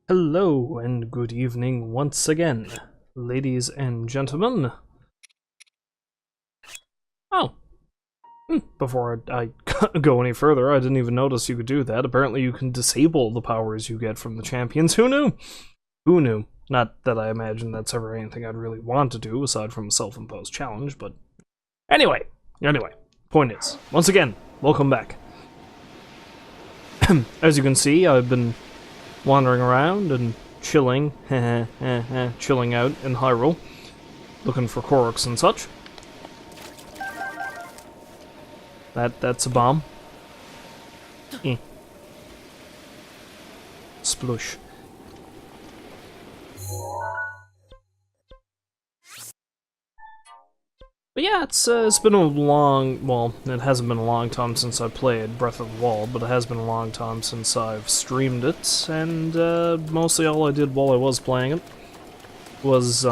Hello and good evening once again, ladies and gentlemen. Oh, before I go any further, I didn't even notice you could do that. Apparently you can disable the powers you get from the champions. Who knew? Who knew? Not that I imagine that's ever anything I'd really want to do, aside from a self-imposed challenge, but... Anyway, point is, once again, welcome back. As you can see, I've been wandering around and chilling, chilling out in Hyrule, looking for Koroks and such. That's a bomb. Splush. But yeah, it's been a long, well, it hasn't been a long time since I played Breath of the Wild, but it has been a long time since I've streamed it, and mostly all I did while I was playing it was,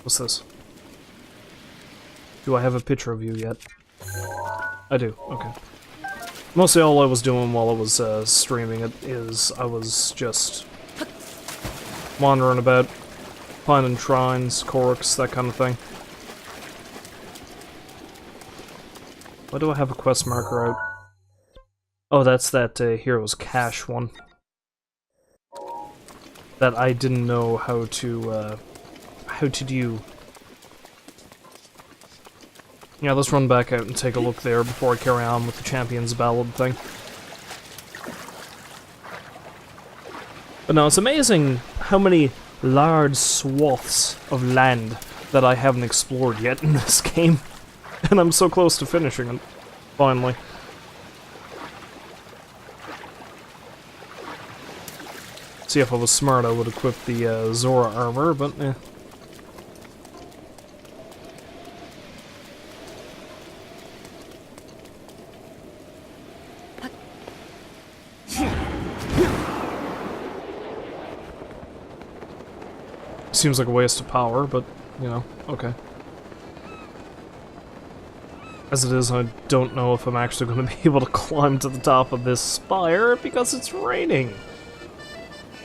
what's this? Do I have a picture of you yet? I do, okay. Mostly all I was doing while I was streaming it is I was just wandering about, finding shrines, Koroks, that kind of thing. Why do I have a quest marker out? Oh, that's that Hero's Cache one. That I didn't know how to do. Yeah, let's run back out and take a look there before I carry on with the Champions Ballad thing. But no, it's amazing how many large swaths of land that I haven't explored yet in this game. And I'm so close to finishing it, finally. See, if I was smart I would equip the Zora armor, but eh. Seems like a waste of power, but, you know, okay. As it is, I don't know if I'm actually going to be able to climb to the top of this spire because it's raining.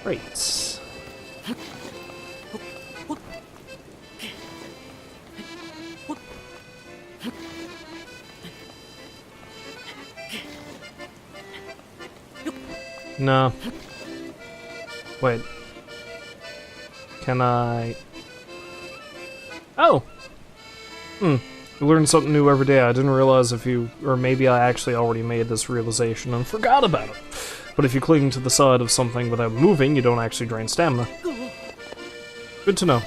Great. No. Wait. Can I... Oh! You learn something new every day. I didn't realize if you... Or maybe I actually already made this realization and forgot about it. But if you cling to the side of something without moving, you don't actually drain stamina. Good to know.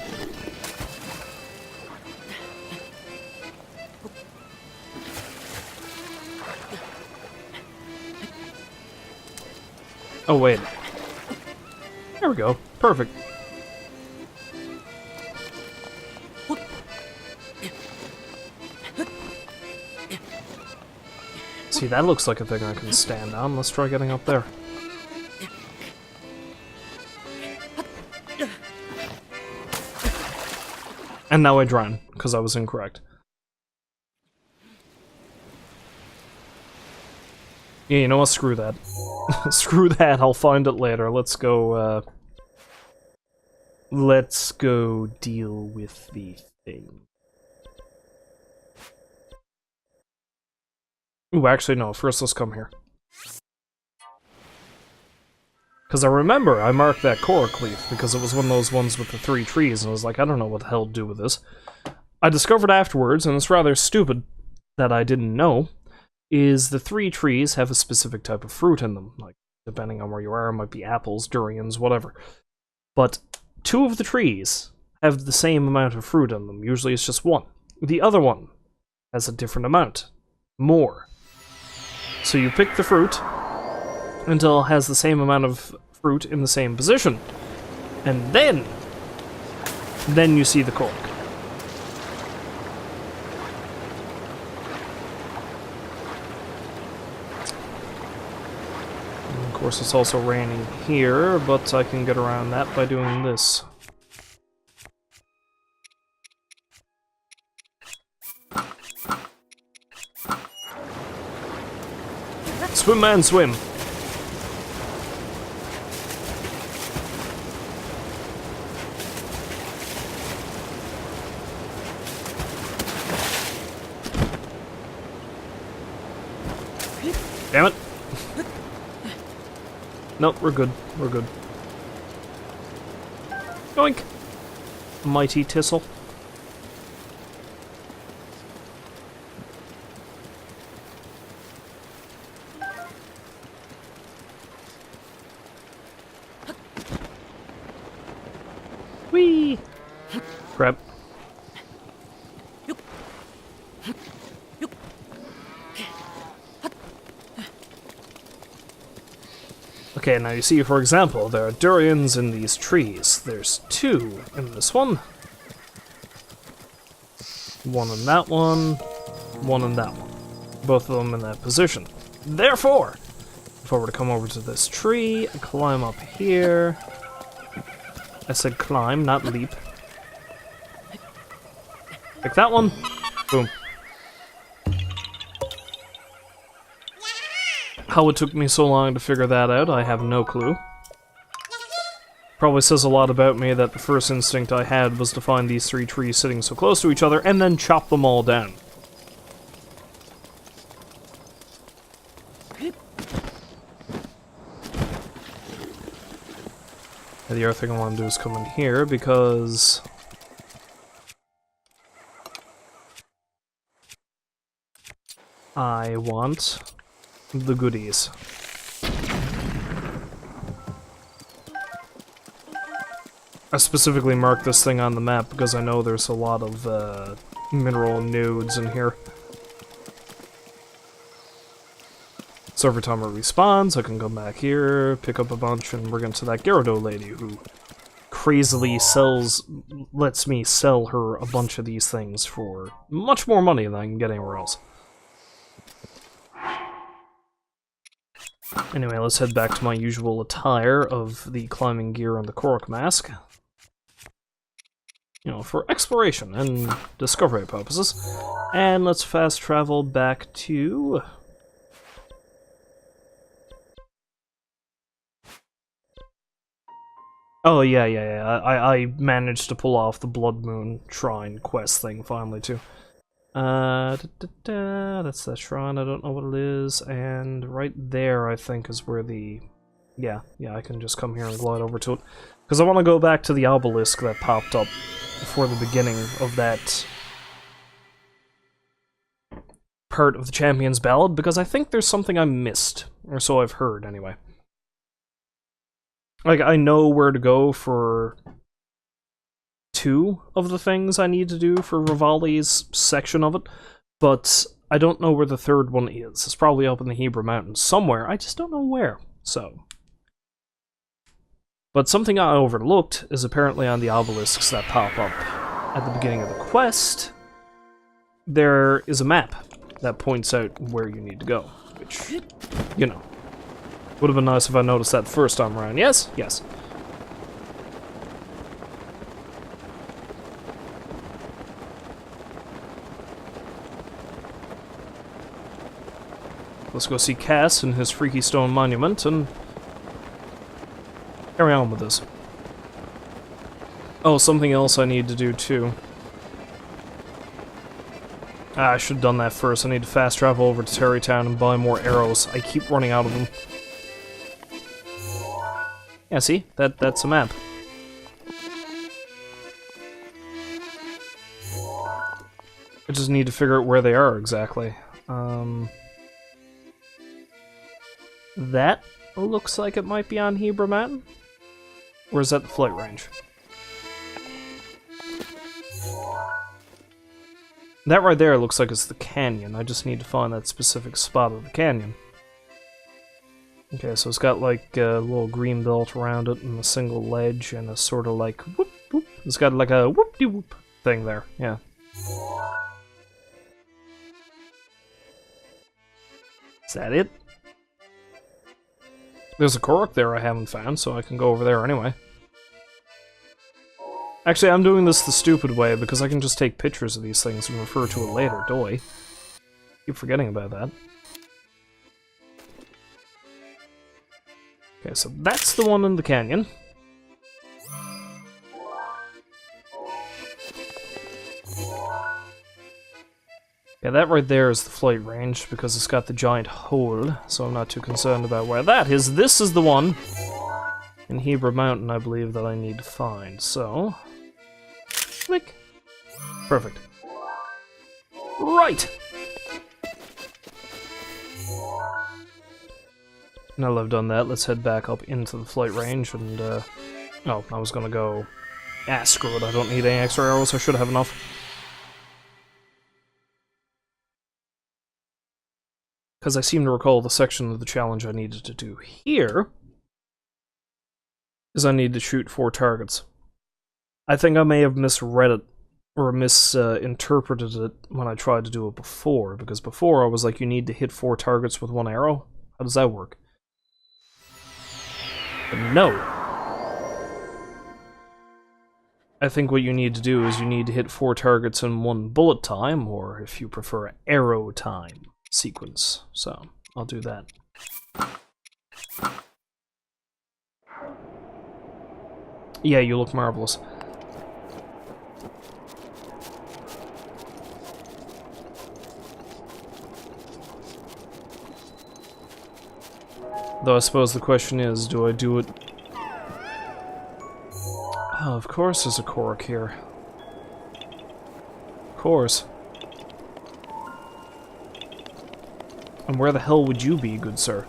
Oh, wait. There we go. Perfect. See, that looks like a thing I can stand on. Let's try getting up there. And now I drown, because I was incorrect. Yeah, you know what? Screw that. Screw that, I'll find it later. Let's go deal with the thing. Ooh, actually no, first let's come here. Because I remember I marked that Korok leaf, because it was one of those ones with the 3 trees, and I was like, I don't know what the hell to do with this. I discovered afterwards, and it's rather stupid that I didn't know, is the 3 trees have a specific type of fruit in them. Like, depending on where you are, it might be apples, durians, whatever. But 2 of the trees have the same amount of fruit in them. Usually it's just 1. The other one has a different amount. More. So you pick the fruit until it has the same amount of fruit in the same position. And then you see the Korok. And of course it's also raining here, but I can get around that by doing this. Swim, man, swim. Damn it! Nope, we're good. We're good. Yoink! Mighty Thistle. Whee! Crap. Okay, now you see, for example, there are durians in these trees. There's 2 in this one. 1 in that one. 1 in that one. Both of them in that position. Therefore, if I were to come over to this tree, climb up here. I said climb, not leap. Pick that one. Boom. How it took me so long to figure that out, I have no clue. Probably says a lot about me that the first instinct I had was to find these 3 trees sitting so close to each other and then chop them all down. And the other thing I want to do is come in here because I want the goodies. I specifically marked this thing on the map because I know there's a lot of mineral nodes in here. So every time it respawns, I can come back here, pick up a bunch, and bring it to that Gyarados lady who crazily lets me sell her a bunch of these things for much more money than I can get anywhere else. Anyway, let's head back to my usual attire of the climbing gear and the Korok mask. You know, for exploration and discovery purposes. And let's fast travel back to... Oh, yeah. I managed to pull off the Blood Moon Shrine quest thing finally, too. That's that shrine, I don't know what it is, and right there, I think, is where the... Yeah, I can just come here and glide over to it. Because I want to go back to the obelisk that popped up before the beginning of that part of the Champion's Ballad, because I think there's something I missed, or so I've heard, anyway. Like, I know where to go for 2 of the things I need to do for Rivali's section of it, but I don't know where the 3rd one is. It's probably up in the Hebra Mountains somewhere, I just don't know where, so... But something I overlooked is apparently on the obelisks that pop up at the beginning of the quest, there is a map that points out where you need to go, which, you know, would have been nice if I noticed that the first time around. Yes? Yes. Let's go see Cass and his freaky stone monument and carry on with this. Oh, something else I need to do too. I should have done that first. I need to fast travel over to Terrytown and buy more arrows. I keep running out of them. Yeah, see? That's a map. I just need to figure out where they are exactly. That looks like it might be on Hebra Mountain. Or is that the flight range? That right there looks like it's the canyon. I just need to find that specific spot of the canyon. Okay, so it's got like a little green belt around it and a single ledge and a sort of like whoop whoop. It's got like a whoop-de-whoop thing there, yeah. Is that it? There's a Korok there I haven't found, so I can go over there anyway. Actually, I'm doing this the stupid way, because I can just take pictures of these things and refer to it later, doy. Keep forgetting about that. Okay, so that's the one in the canyon. Yeah, that right there is the flight range, because it's got the giant hole, so I'm not too concerned about where that is. This is the one in Hebrew Mountain, I believe, that I need to find, so... Click. Perfect. Right! Now that I've done that, let's head back up into the flight range and, oh, I was gonna go... Ah, screw it, I don't need any extra arrows, I should have enough. Because I seem to recall the section of the challenge I needed to do here is I need to shoot 4 targets. I think I may have misread it, or misinterpreted it when I tried to do it before, because before I was like, you need to hit 4 targets with 1 arrow? How does that work? But no! I think what you need to do is you need to hit 4 targets in 1 bullet time, or if you prefer, arrow time sequence. So, I'll do that. Yeah, you look marvelous. Though I suppose the question is, do I do it... Oh, of course there's a Korok here. Of course. And where the hell would you be, good sir?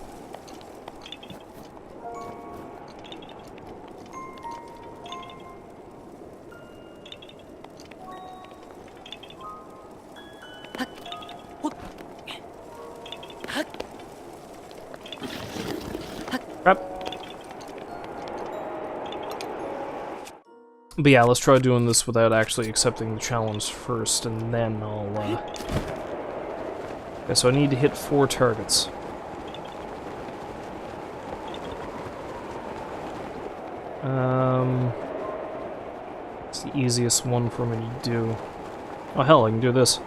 Crap. But yeah, let's try doing this without actually accepting the challenge first, and then I'll, Okay, so I need to hit 4 targets. It's the easiest one for me to do. Oh hell, I can do this.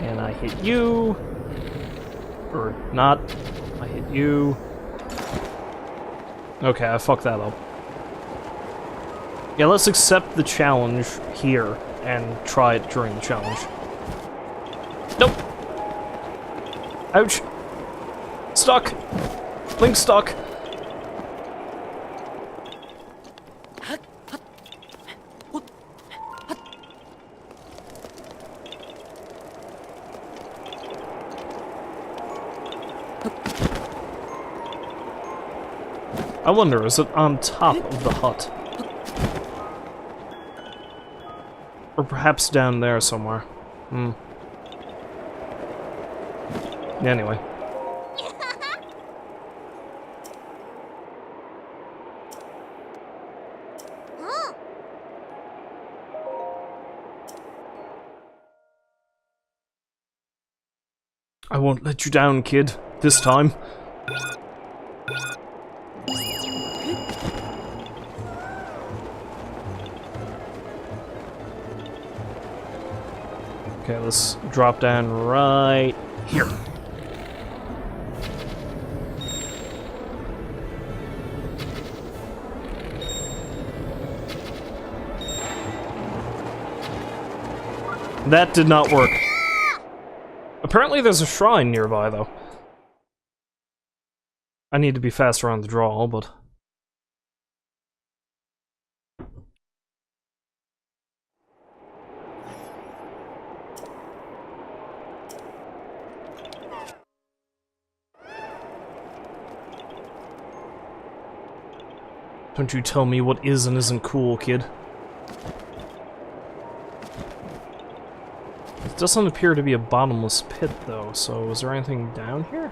And I hit you. Or not. I hit you. Okay, I fucked that up. Yeah, let's accept the challenge here and try it during the challenge. Nope! Ouch! Stuck! Link stuck! I wonder, is it on top of the hut? Or perhaps down there somewhere. Anyway. I won't let you down, kid. This time. Okay, let's drop down right here. That did not work. Apparently there's a shrine nearby, though. I need to be faster on the draw, but... Don't you tell me what is and isn't cool, kid. It doesn't appear to be a bottomless pit, though, so is there anything down here?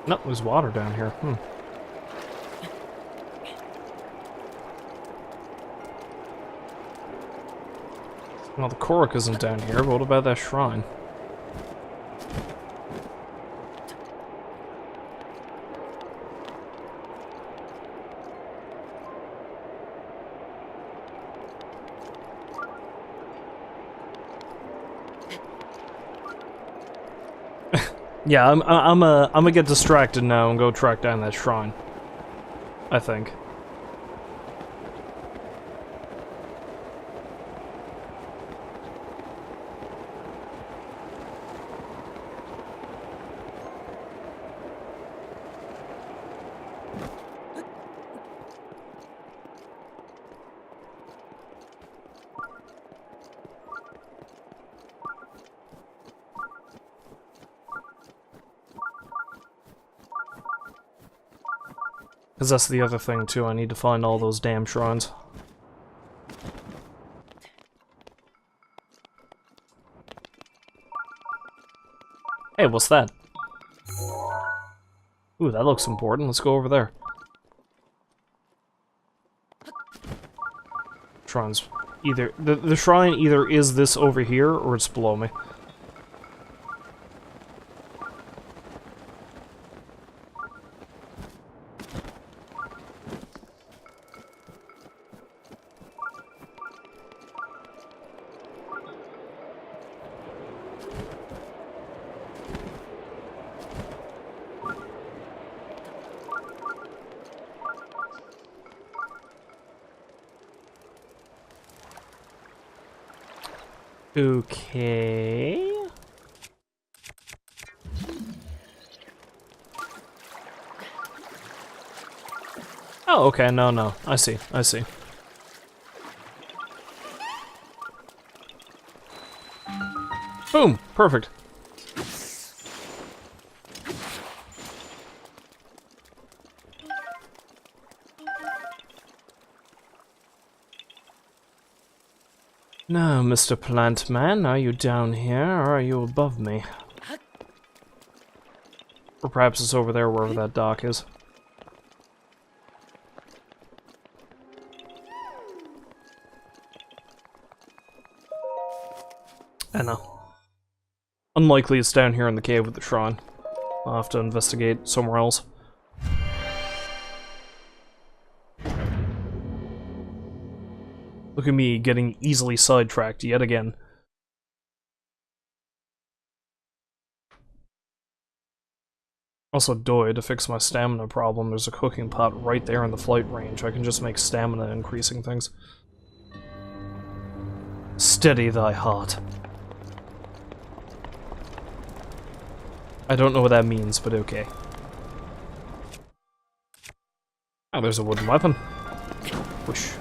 No, there's water down here. Well, the Korok isn't down here, but what about that shrine? Yeah, I'm gonna get distracted now and go track down that shrine. I think. Because that's the other thing, too. I need to find all those damn shrines. Hey, what's that? Ooh, that looks important. Let's go over there. Shrines. Either... The shrine either is this over here, or it's below me. Okay... Oh, okay, no. I see. Boom! Perfect. Now, Mr. Plant Man, are you down here, or are you above me? Or perhaps it's over there, wherever that dock is. I know. Unlikely it's down here in the cave with the shrine. I'll have to investigate somewhere else. Look at me getting easily sidetracked yet again. Also, doy, to fix my stamina problem, there's a cooking pot right there in the flight range. I can just make stamina increasing things. Steady thy heart. I don't know what that means, but okay. Oh, there's a wooden weapon. Whoosh.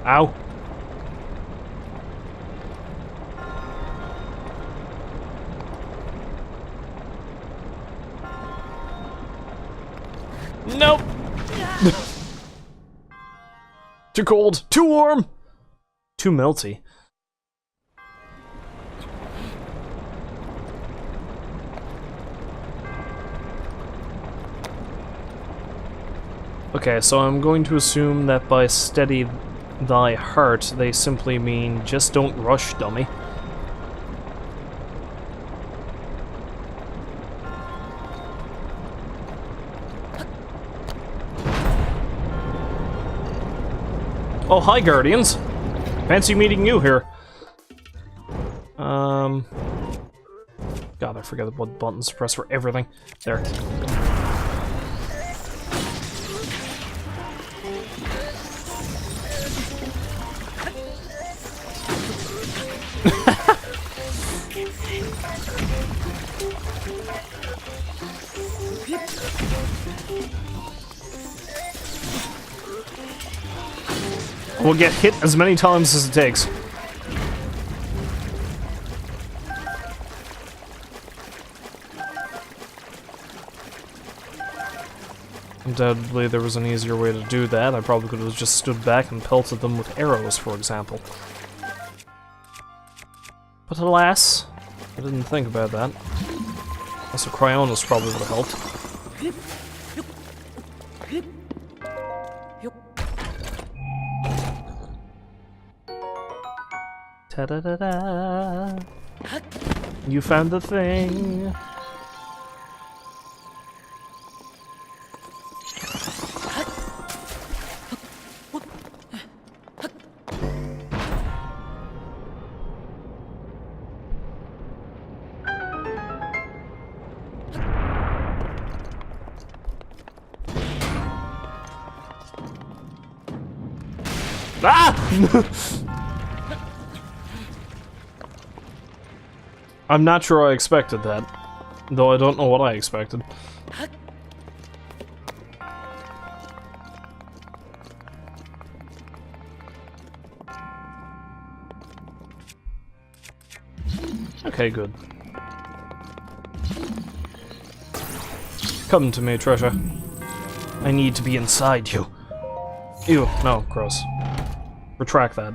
Ow. Nope. Too cold. Too warm. Too melty. Okay, so I'm going to assume that by steady thy heart, they simply mean just don't rush, dummy. Oh, hi, Guardians! Fancy meeting you here. God, I forget what buttons to press for everything. There. We'll get hit as many times as it takes. Undoubtedly, there was an easier way to do that. I probably could have just stood back and pelted them with arrows, for example. But alas, I didn't think about that. Also, Cryonis probably would have helped. Ta-da-da-da! You found the thing! Ah! I'm not sure I expected that, though I don't know what I expected. Okay, good. Come to me, treasure. I need to be inside you. Ew, no, gross. Retract that.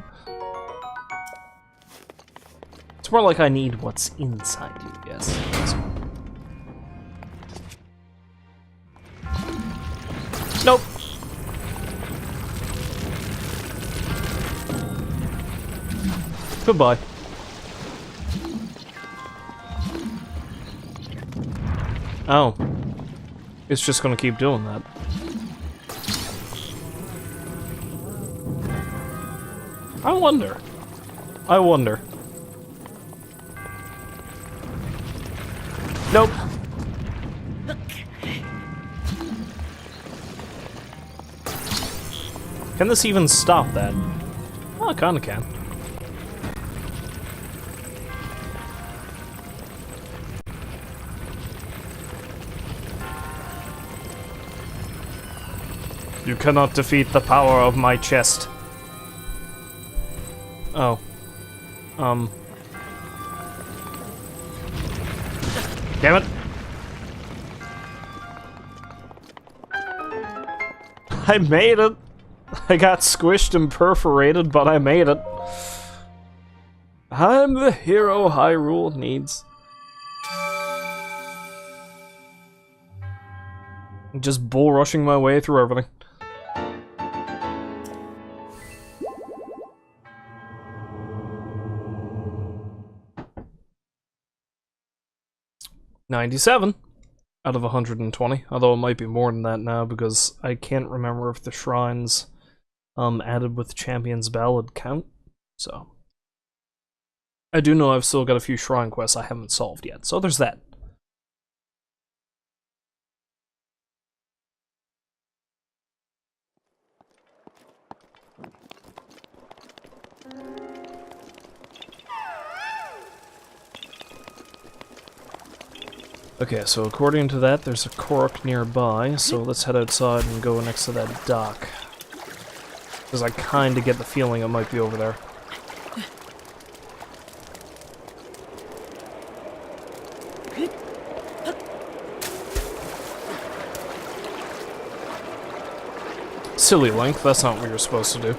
It's more like I need what's inside you, yes. Nope. Goodbye. Oh. It's just gonna keep doing that. I wonder. Nope. Can this even stop that? Oh, it kinda can. You cannot defeat the power of my chest. Oh. Damn it. I made it. I got squished and perforated, but I made it. I'm the hero Hyrule needs. Just bull rushing my way through everything. $97 out of 120, although it might be more than that now because I can't remember if the shrines added with Champion's Ballad count. So I do know I've still got a few shrine quests I haven't solved yet, so there's that. Okay, so according to that, there's a Korok nearby, so let's head outside and go next to that dock. Because I kinda get the feeling it might be over there. Silly Link, that's not what you're supposed to do.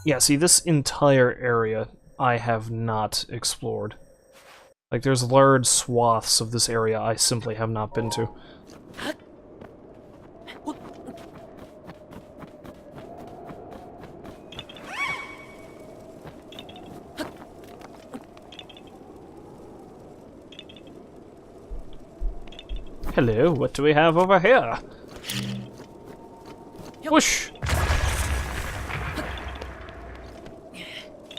Yeah, see, this entire area I have not explored. Like, there's large swaths of this area I simply have not been to. Hello, what do we have over here? Whoosh!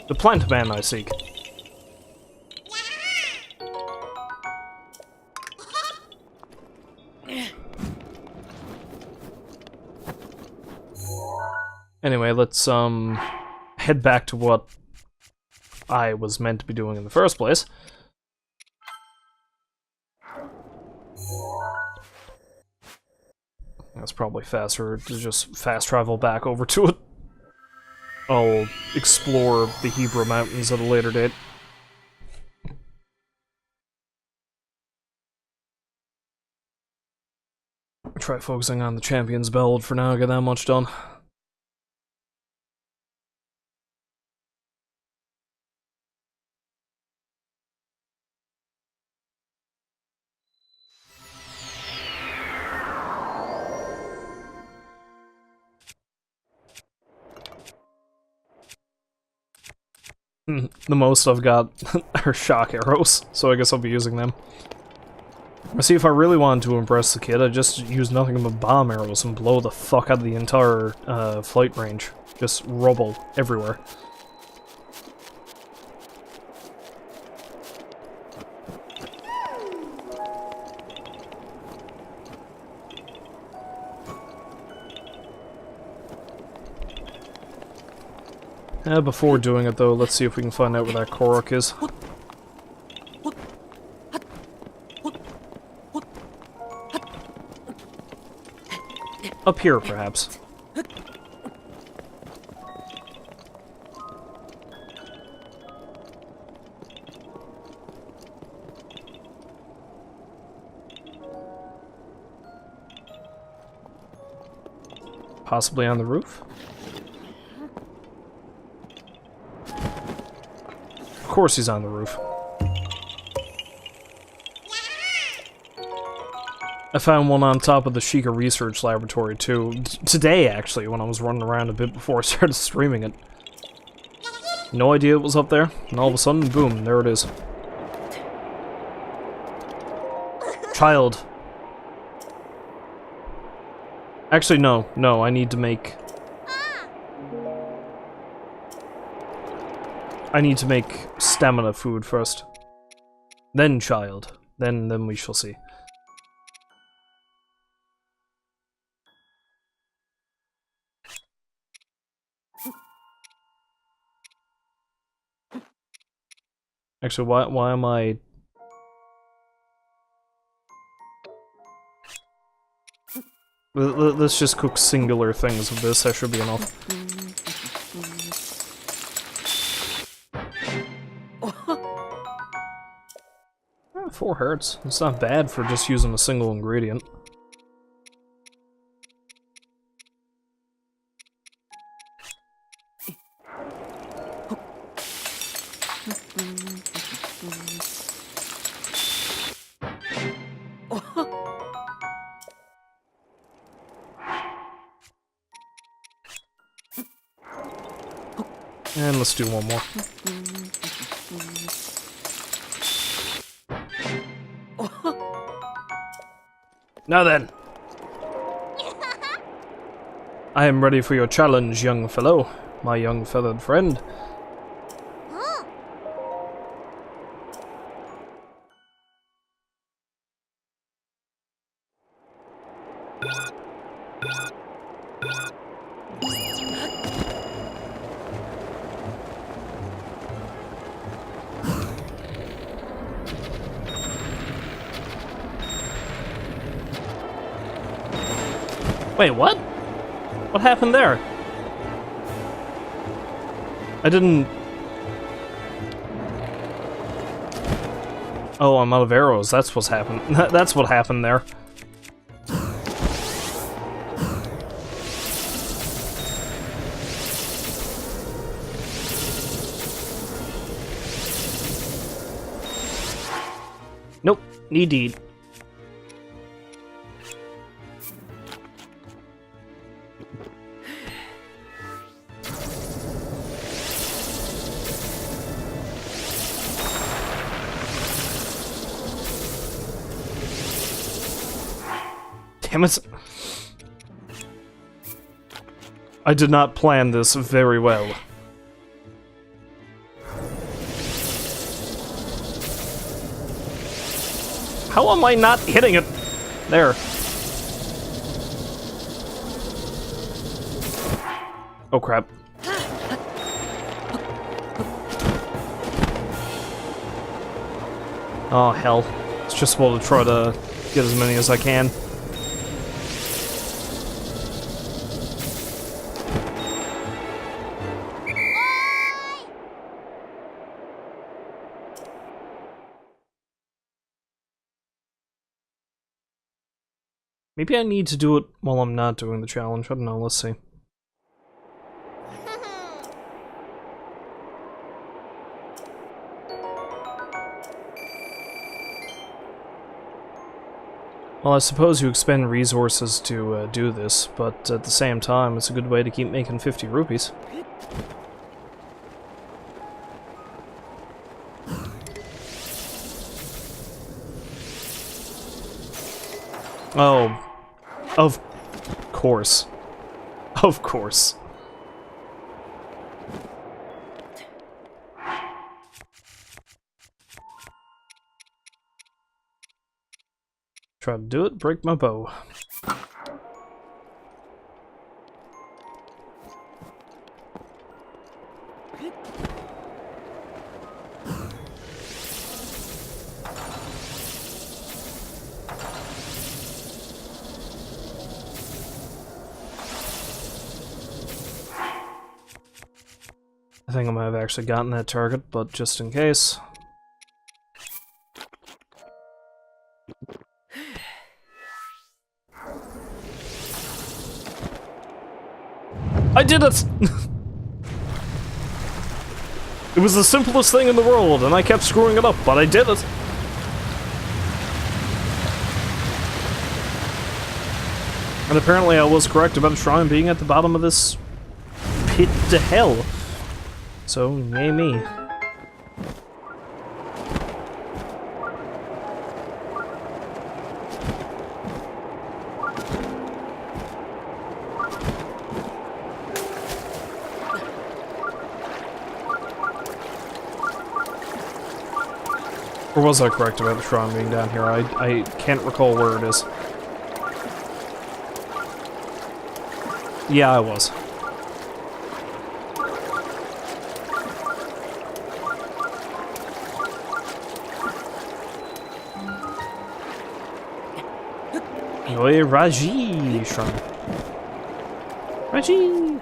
The plant man I seek. Anyway, let's head back to what I was meant to be doing in the first place. It's probably faster to just fast travel back over to it. I'll explore the Hebra Mountains at a later date. Try focusing on the Champion's Ballad for now, get that much done. The most I've got are shock arrows, so I guess I'll be using them. See, if I really wanted to impress the kid, I'd just use nothing but bomb arrows and blow the fuck out of the entire flight range. Just rubble everywhere. Before doing it though, let's see if we can find out where that Korok is. Up here, perhaps. Possibly on the roof? Of course he's on the roof. I found one on top of the Sheikah Research Laboratory too. Today, actually, when I was running around a bit before I started streaming it. No idea it was up there, and all of a sudden, boom, there it is. Child. Actually, no, I need to make... I need to make stamina food first. Then child. Then we shall see. Actually, why am I... Let's just cook singular things with this, that should be enough. 4 hearts. It's not bad for just using a single ingredient. And let's do one more. Now then. I am ready for your challenge, young fellow, my young feathered friend. Wait, what? What happened there? I didn't... Oh, I'm out of arrows. That's what's happened. That's what happened there. Nope. Indeed. Damn it. I did not plan this very well. How am I not hitting it? There. Oh crap. Oh hell. It's just supposed to try to get as many as I can. Maybe I need to do it while I'm not doing the challenge. I don't know, let's see. Well, I suppose you expend resources to do this, but at the same time, it's a good way to keep making 50 rupees. Oh, of course. Of course. Try to do it, break my bow. I think I might have actually gotten that target, but just in case. I did it! It was the simplest thing in the world, and I kept screwing it up, but I did it! And apparently I was correct about a shrine being at the bottom of this pit to hell. So, yay me. Or was I correct about the shrine being down here? I can't recall where it is. Yeah, I was. Oi, Raji shrine. Raji!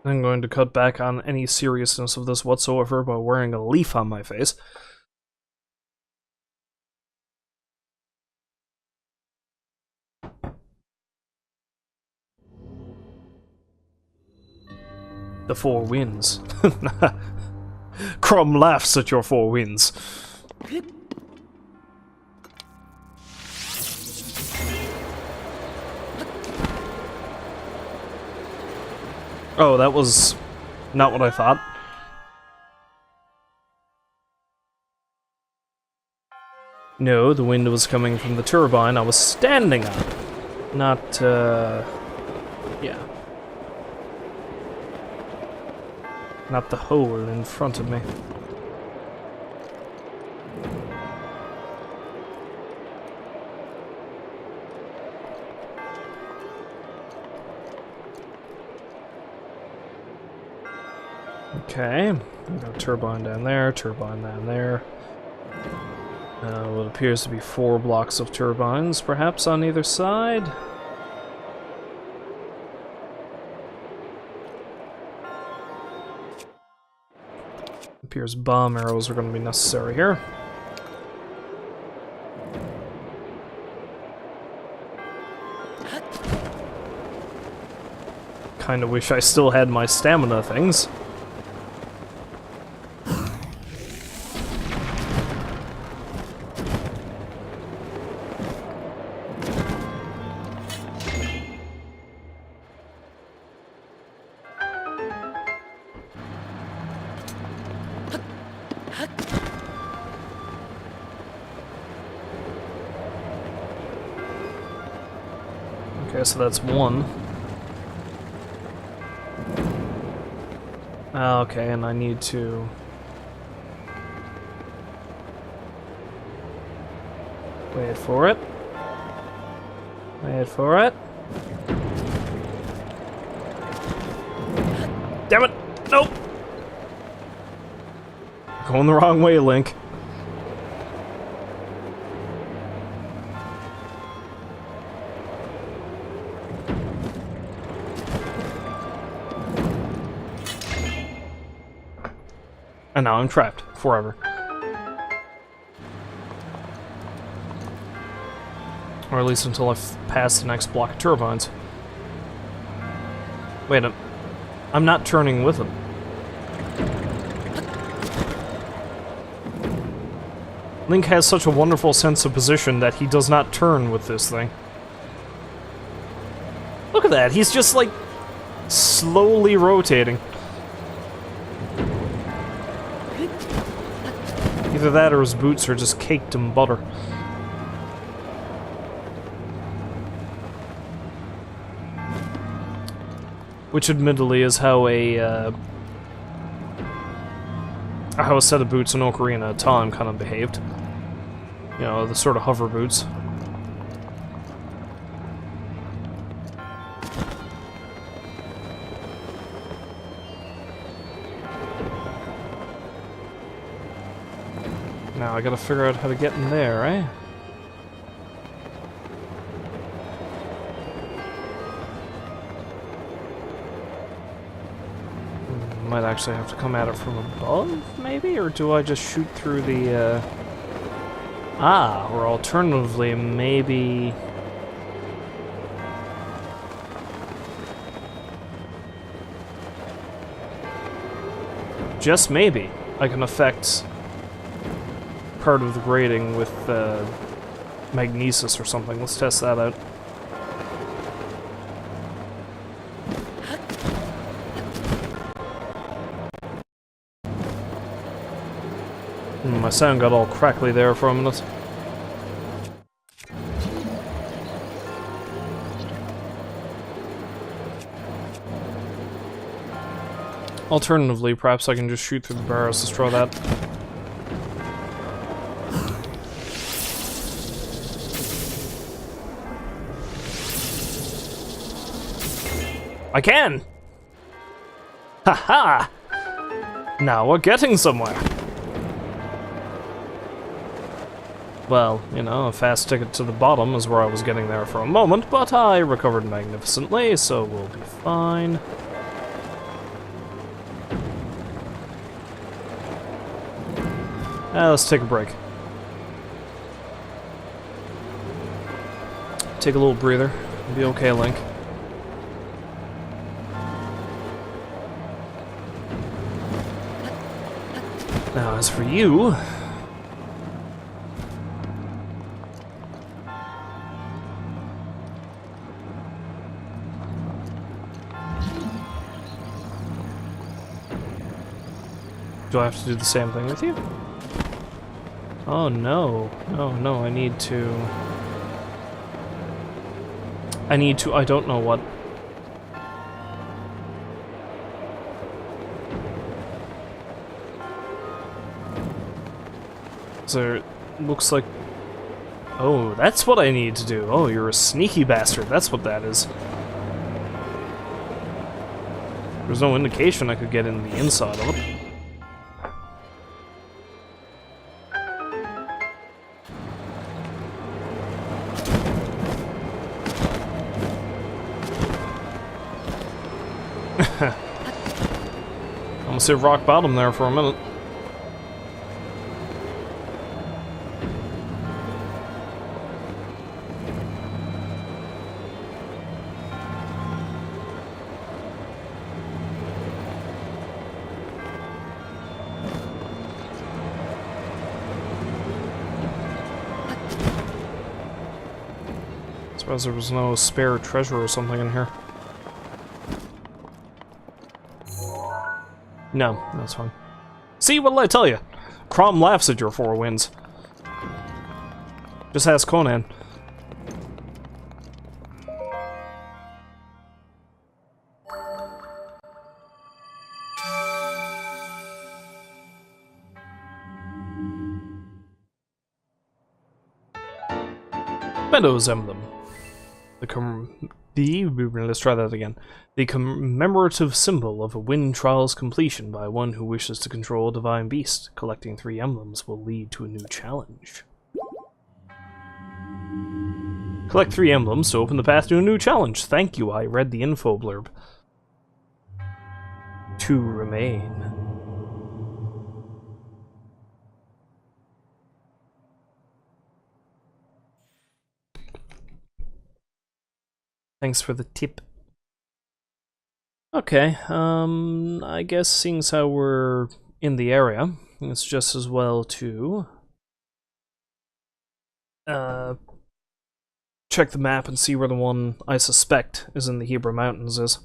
I'm going to cut back on any seriousness of this whatsoever by wearing a leaf on my face. The four winds. Crom laughs at your four winds. Oh, that was not what I thought. No, the wind was coming from the turbine I was standing on. Not, yeah. Not the hole in front of me. Okay, we got a turbine down there, turbine down there. What appears to be 4 blocks of turbines, perhaps, on either side. Appears bomb arrows are going to be necessary here. Kinda wish I still had my stamina things. Okay, so that's 1. Okay, and I need to... wait for it. Wait for it. Damn it! Nope! Going the wrong way, Link. And now I'm trapped forever. Or at least until I've passed the next block of turbines. Wait, I'm not turning with them. Link has such a wonderful sense of position that he does not turn with this thing. Look at that, he's just like slowly rotating. Either that or his boots are just caked in butter. Which admittedly is how a set of boots in Ocarina of Time kind of behaved. You know, the sort of hover boots. Now I gotta figure out how to get in there, right? Might actually have to come at it from above, maybe? Or do I just shoot through the, or alternatively, maybe... Just maybe, I can affect part of the grating with magnesis or something. Let's test that out. My sound got all crackly there for a minute. Alternatively, perhaps I can just shoot through the barrels, destroy that. I can! Haha! Now we're getting somewhere! Well, you know, a fast ticket to the bottom is where I was getting there for a moment, but I recovered magnificently, so we'll be fine. Let's take a break. Take a little breather. Be okay, Link. Now, as for you... Do I have to do the same thing with you? Oh no. No, I need to... I don't know what. So, looks like... Oh, that's what I need to do. Oh, you're a sneaky bastard. That's what that is. There's no indication I could get in the inside of it. Almost hit rock bottom there for a minute. I suppose there was no spare treasure or something in here. No, that's fine. See, what did I tell you? Crom laughs at your 4 wins. Just ask Conan. Meadows Emblem. Let's try that again. The commemorative symbol of a wind trial's completion by one who wishes to control a divine beast. Collecting 3 emblems will lead to a new challenge. Collect 3 emblems to open the path to a new challenge. Thank you, I read the info blurb. To remain. Thanks for the tip. Okay, I guess seeing as how we're in the area, it's just as well to check the map and see where the one I suspect is in the Hebra Mountains is.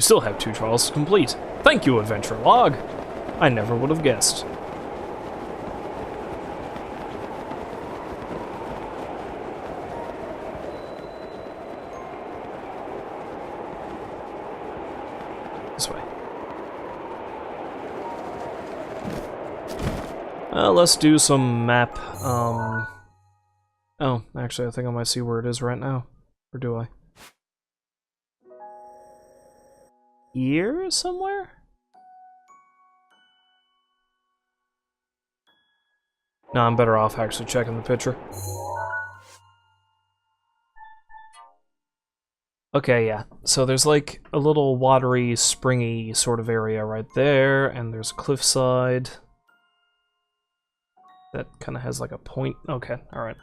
You still have 2 trials to complete. Thank you, Adventure Log! I never would have guessed. This way. Let's do some map, Oh, actually, I think I might see where it is right now. Or do I? Here somewhere? No, I'm better off actually checking the picture. Okay, yeah. So there's like a little watery, springy sort of area right there, and there's a cliffside that kind of has like a point. Okay, alright.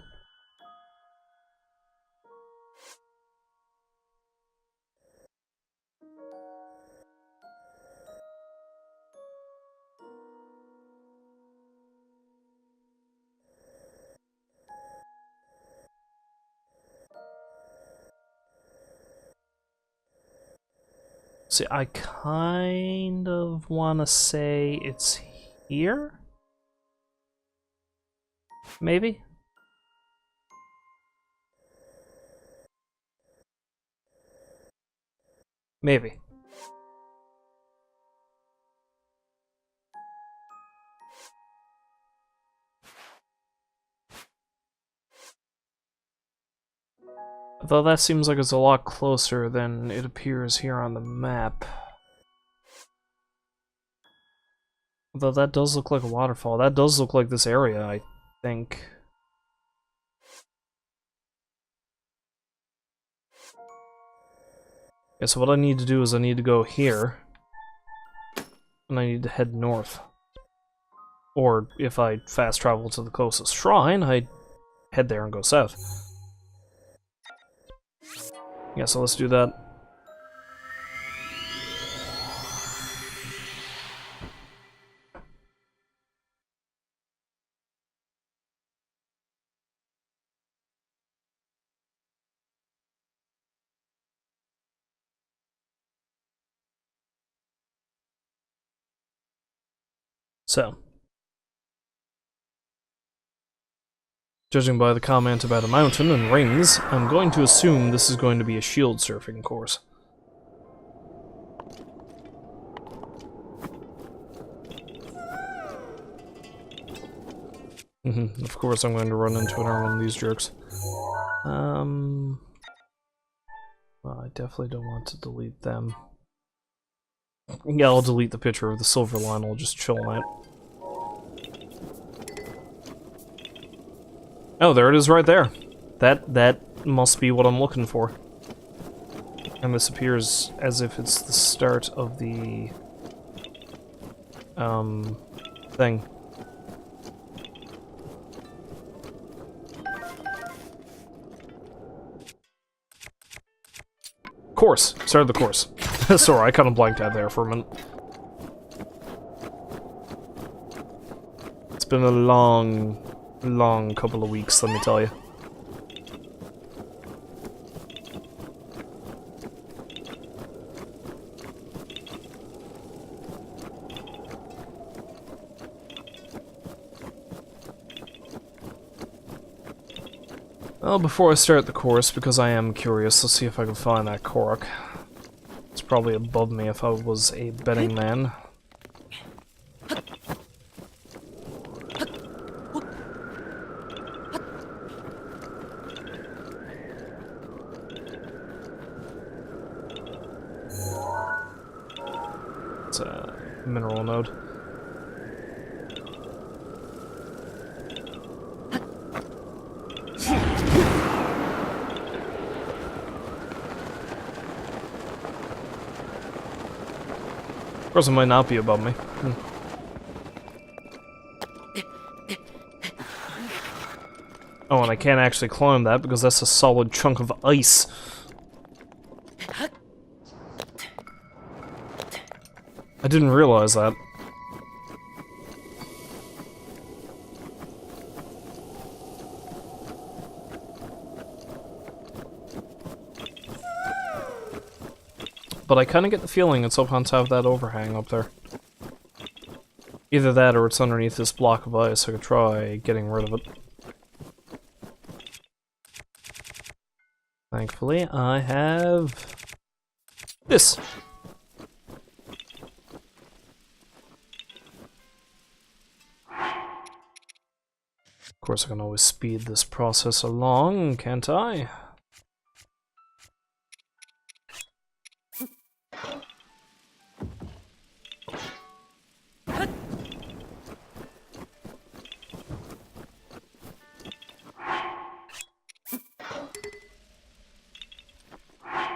See, I kind of want to say it's here? Maybe? Maybe. Though that seems like it's a lot closer than it appears here on the map. Though that does look like a waterfall. That does look like this area, I think. Yeah, so what I need to do is I need to go here. And I need to head north. Or if I fast travel to the closest shrine, I head there and go south. Yeah, so let's do that. So, judging by the comment about a mountain and rings, I'm going to assume this is going to be a shield surfing course. Of course I'm going to run into another one of these jerks. Well, I definitely don't want to delete them. Yeah, I'll delete the picture of the silver line, I'll just chill on it. Oh, there it is right there. That must be what I'm looking for. And this appears as if it's the start of the thing. Course. Started the course. Sorry, I kind of blanked out there for a minute. It's been a long couple of weeks, let me tell you. Well, before I start the course, because I am curious, let's see if I can find that Korok. It's probably above me if I was a betting man. It's a mineral node. Of course, it might not be above me. Oh, and I can't actually climb that because that's a solid chunk of ice. I didn't realize that. But I kind of get the feeling it's up on top of that overhang up there. Either that or it's underneath this block of ice. I could try getting rid of it. Thankfully, I have this. Of course, I can always speed this process along, can't I?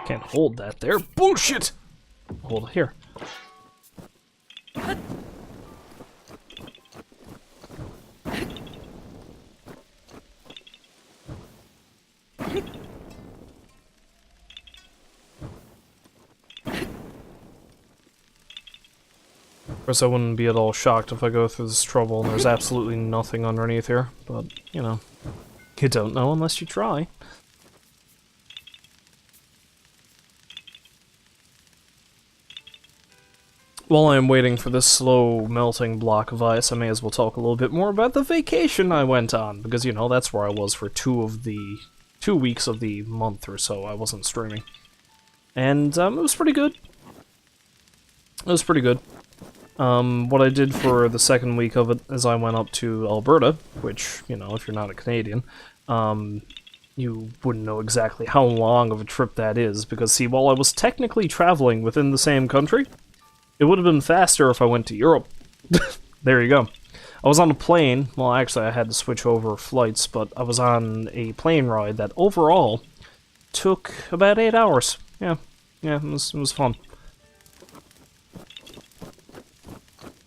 Can't hold that there. Bullshit! Hold it here. Of course, I wouldn't be at all shocked if I go through this trouble and there's absolutely nothing underneath here, but, you know, you don't know unless you try. While I'm waiting for this slow melting block of ice, I may as well talk a little bit more about the vacation I went on, because, you know, that's where I was for 2 weeks of the month or so I wasn't streaming. And, it was pretty good. It was pretty good. What I did for the second week of it is I went up to Alberta, which, you know, if you're not a Canadian, you wouldn't know exactly how long of a trip that is, because, see, while I was technically traveling within the same country, it would have been faster if I went to Europe. There you go. I was on a plane, well, actually I had to switch over flights, but I was on a plane ride that overall took about 8 hours. Yeah, it was fun.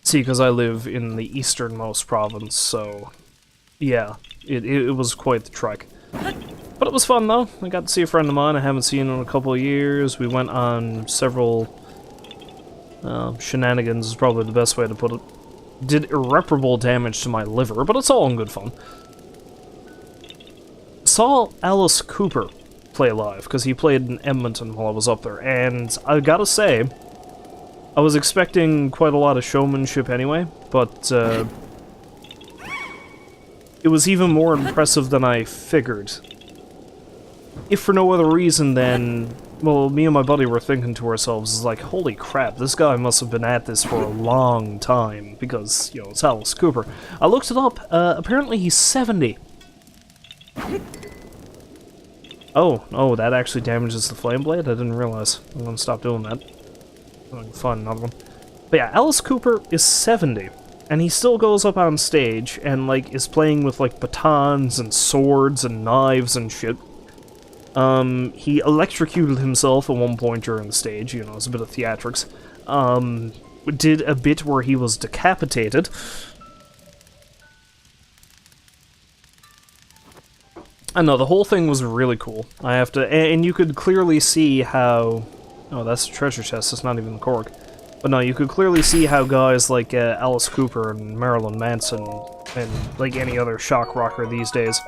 See, because I live in the easternmost province, so yeah, it was quite the trek. But it was fun, though. I got to see a friend of mine I haven't seen in a couple of years. We went on several shenanigans is probably the best way to put it. Did irreparable damage to my liver, but it's all in good fun. Saw Alice Cooper play live, because he played in Edmonton while I was up there, and I gotta say, I was expecting quite a lot of showmanship anyway, but it was even more impressive than I figured. If for no other reason than, well, me and my buddy were thinking to ourselves, like, holy crap, this guy must have been at this for a long time, because, you know, it's Alice Cooper. I looked it up, apparently he's 70. Oh, that actually damages the flame blade? I didn't realize. I'm gonna stop doing that. I'm gonna find another one. But yeah, Alice Cooper is 70, and he still goes up on stage and, like, is playing with, like, batons and swords and knives and shit. He electrocuted himself at one point during the stage, you know, it's a bit of theatrics. Did a bit where he was decapitated. I know, the whole thing was really cool. I have to, and you could clearly see how, oh, that's a treasure chest, it's not even the cork. But no, you could clearly see how guys like Alice Cooper and Marilyn Manson, and like any other shock rocker these days,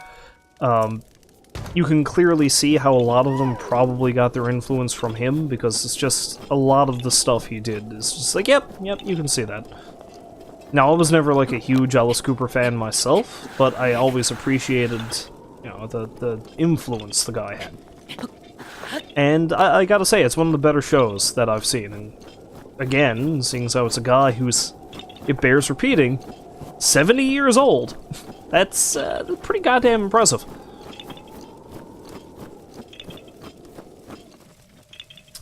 you can clearly see how a lot of them probably got their influence from him, because it's just a lot of the stuff he did is just like, yep, you can see that. Now, I was never like a huge Alice Cooper fan myself, but I always appreciated, you know, the influence the guy had. And I gotta say, it's one of the better shows that I've seen, and again, seeing as how it's a guy who's, it bears repeating, 70 years old. That's pretty goddamn impressive.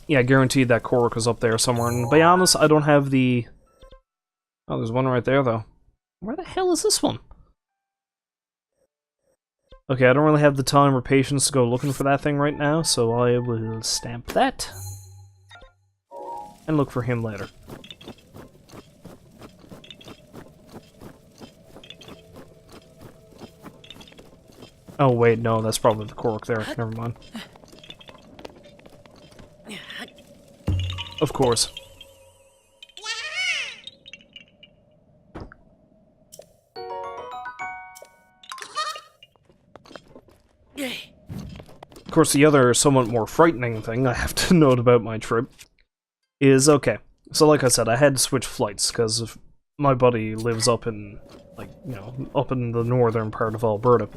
Yeah, guaranteed that cork was up there somewhere, and to be honest, I don't have the... Oh, there's one right there, though. Where the hell is this one? Okay, I don't really have the time or patience to go looking for that thing right now, so I will stamp that. And look for him later. Oh wait, no, that's probably the cork there, never mind. Of course. Of course, the other somewhat more frightening thing I have to note about my trip is okay. So like I said, I had to switch flights because my buddy lives up in, like, you know, up in the northern part of Alberta.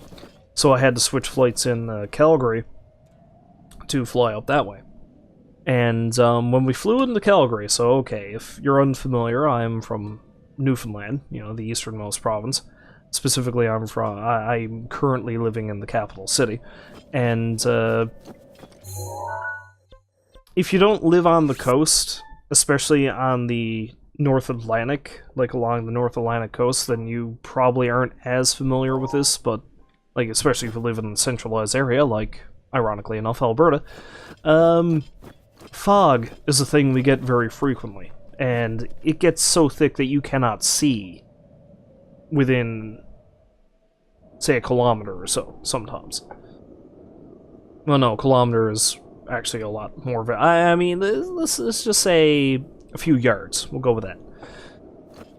So I had to switch flights in Calgary to fly up that way. And when we flew into Calgary, so okay, if you're unfamiliar, I'm from Newfoundland, you know, the easternmost province. Specifically, I'm currently living in the capital city. And if you don't live on the coast, especially on the North Atlantic, like along the North Atlantic coast, then you probably aren't as familiar with this, but, like, especially if you live in a centralized area, like, ironically enough, Alberta, fog is a thing we get very frequently, and it gets so thick that you cannot see within, say, a kilometer or so, sometimes. Well, no, kilometer is actually a lot more. I mean, let's just say a few yards. We'll go with that.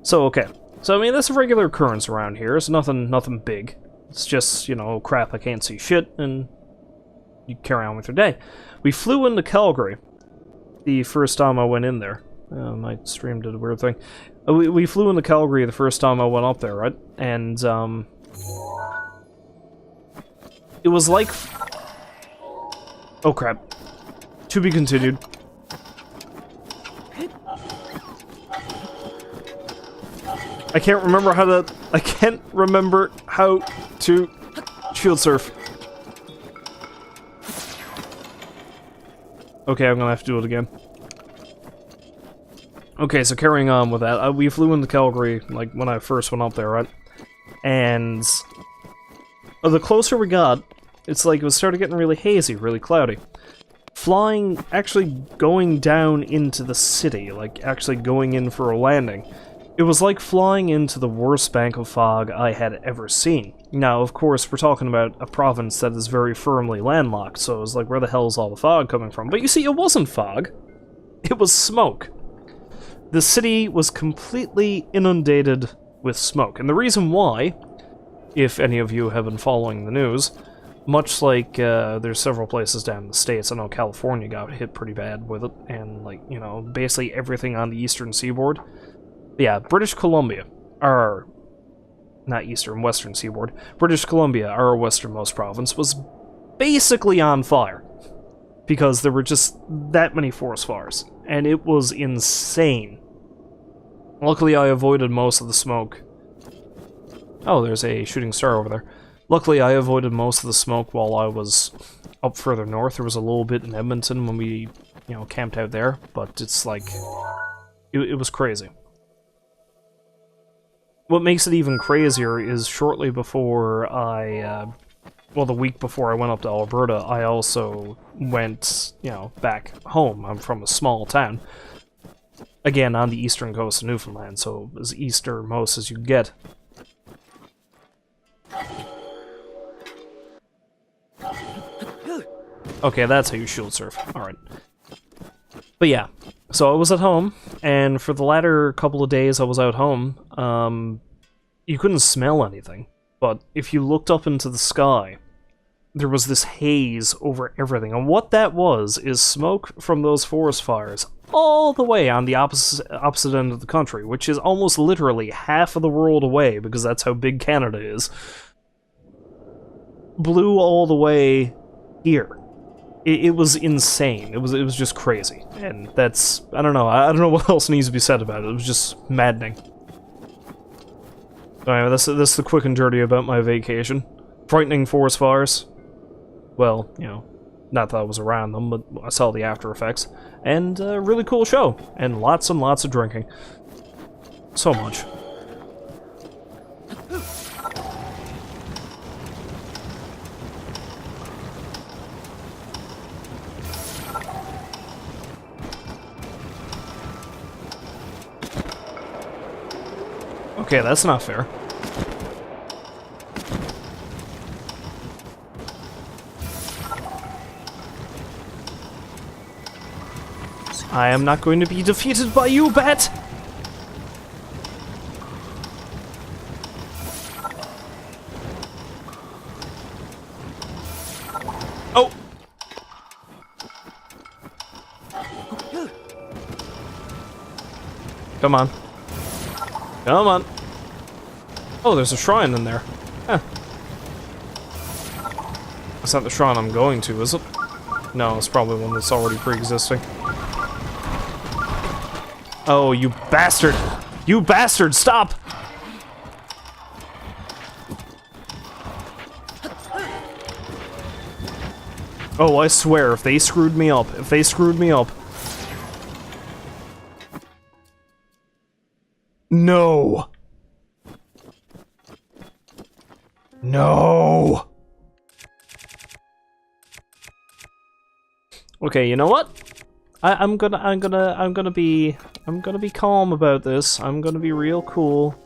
So, okay. So, I mean, that's a regular occurrence around here. It's nothing big. It's just, you know, crap, I can't see shit, and you carry on with your day. We flew into Calgary the first time I went in there. My stream did a weird thing. We flew into Calgary the first time I went up there, right? And, it was like... Oh, crap. To be continued. I can't remember how to shield surf. Okay, I'm gonna have to do it again. Okay, so carrying on with that, we flew into Calgary, like, when I first went up there, right? And the closer we got, it's like it was started getting really hazy, really cloudy. Flying, actually going down into the city, like, actually going in for a landing, it was like flying into the worst bank of fog I had ever seen. Now, of course, we're talking about a province that is very firmly landlocked, so it was like, where the hell is all the fog coming from? But you see, it wasn't fog. It was smoke. The city was completely inundated with smoke. And the reason why, if any of you have been following the news, much like there's several places down in the States, I know California got hit pretty bad with it, and, like, you know, basically everything on the eastern seaboard. Yeah, British Columbia, our... not eastern, western seaboard. British Columbia, our westernmost province, was basically on fire. Because there were just that many forest fires. And it was insane. Luckily, I avoided most of the smoke. Oh, there's a shooting star over there. Luckily, I avoided most of the smoke while I was up further north. There was a little bit in Edmonton when we, you know, camped out there. But it's like... It was crazy. What makes it even crazier is shortly before well, the week before I went up to Alberta, I also went, you know, back home. I'm from a small town. Again, on the eastern coast of Newfoundland, so as easternmost as you get. Okay, that's how you shield surf. Alright. But yeah, so I was at home, and for the latter couple of days I was out home, you couldn't smell anything. But if you looked up into the sky, there was this haze over everything. And what that was is smoke from those forest fires all the way on the opposite end of the country, which is almost literally half of the world away, because that's how big Canada is. Blew all the way here. It was insane. It was just crazy. And that's... I don't know. I don't know what else needs to be said about it. It was just maddening. Anyway, that's the quick and dirty about my vacation. Frightening forest fires. Well, you know, not that I was around them, but I saw the after effects. And a really cool show. And lots of drinking. So much. Okay, that's not fair. I am not going to be defeated by you, Bat! Oh! Come on. Come on. Oh, there's a shrine in there. Huh. It's not the shrine I'm going to, is it? No, it's probably one that's already pre-existing. Oh, you bastard! You bastard, stop! Oh, I swear, if they screwed me up, No! No! Okay, you know what? I'm gonna be calm about this. I'm gonna be real cool.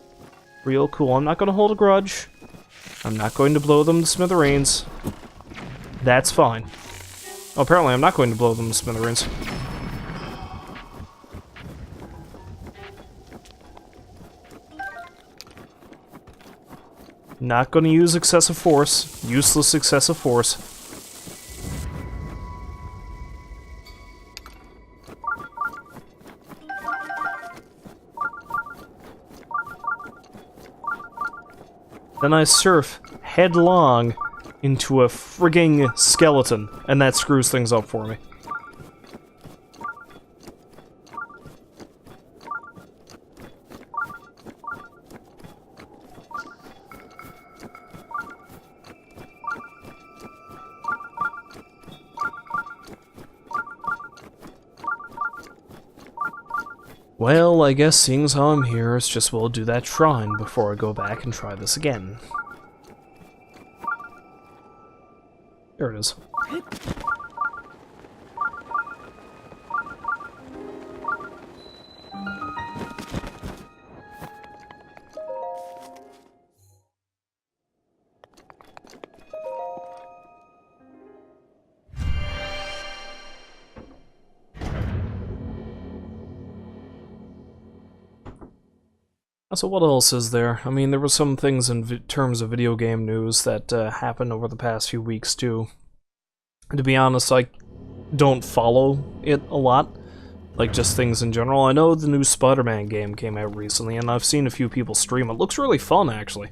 Real cool. I'm not gonna hold a grudge. I'm not going to blow them to smithereens. That's fine. Oh, apparently I'm not going to blow them to smithereens. Not gonna use excessive force. Useless excessive force. Then I surf headlong into a frigging skeleton, and that screws things up for me. Well, I guess seeing as how I'm here, it's just we'll do that shrine before I go back and try this again. There it is. So what else is there? I mean, there were some things in terms of video game news that happened over the past few weeks, too. To be honest, I don't follow it a lot. Like, just things in general. I know the new Spider-Man game came out recently, and I've seen a few people stream. It looks really fun, actually.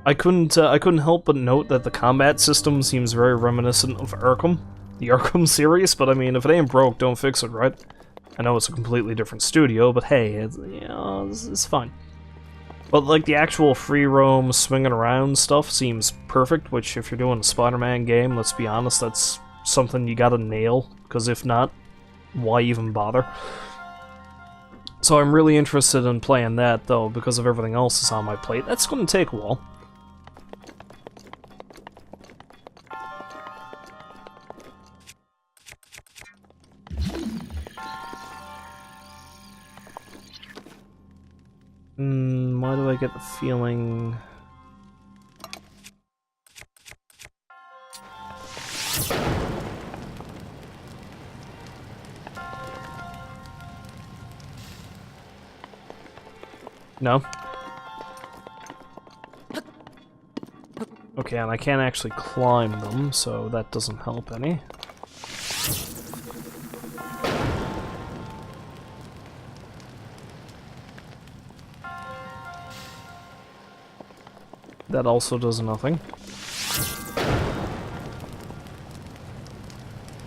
I couldn't help but note that the combat system seems very reminiscent of Arkham, the Arkham series, but I mean, if it ain't broke, don't fix it, right? I know it's a completely different studio, but hey, it's fun. But like the actual free roam, swinging around stuff seems perfect, which if you're doing a Spider-Man game, let's be honest, that's something you gotta nail, because if not, why even bother? So I'm really interested in playing that, though, because of everything else that's on my plate. That's gonna take a while. Why do I get the feeling... No? Okay, and I can't actually climb them, so that doesn't help any. That also does nothing.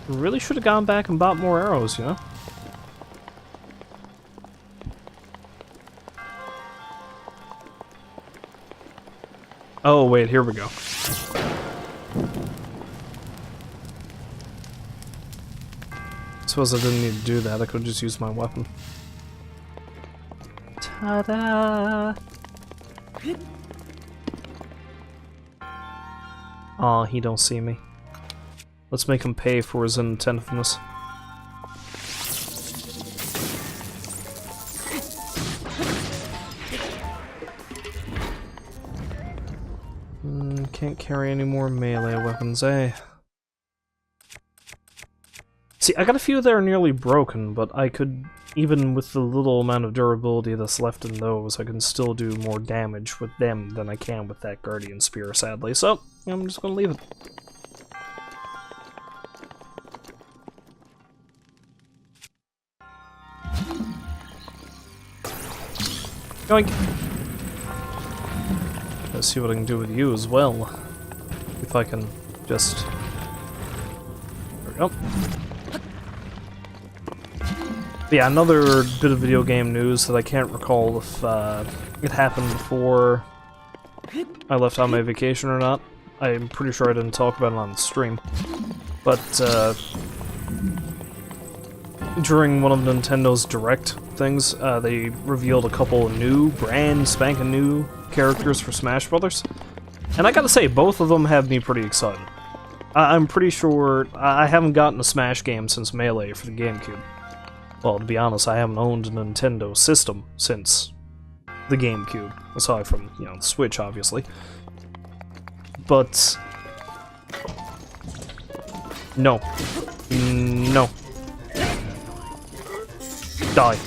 Really should have gone back and bought more arrows, you know? Oh, wait, here we go. Suppose I didn't need to do that, I could just use my weapon. Ta-da! Aw, he don't see me. Let's make him pay for his inattentiveness. Can't carry any more melee weapons, eh? See, I got a few that are nearly broken, but I could, even with the little amount of durability that's left in those, I can still do more damage with them than I can with that Guardian Spear, sadly. So, I'm just gonna leave it. Yoink! Let's see what I can do with you as well. If I can just... There we go. But yeah, another bit of video game news that I can't recall if it happened before I left on my vacation or not. I'm pretty sure I didn't talk about it on the stream. But, during one of Nintendo's Direct things, they revealed a couple of new, brand spanking new characters for Smash Brothers. And I gotta say, both of them have me pretty excited. I'm pretty sure I haven't gotten a Smash game since Melee for the GameCube. Well, to be honest, I haven't owned a Nintendo system since the GameCube, aside from, you know, the Switch, obviously. But... no. No. Die.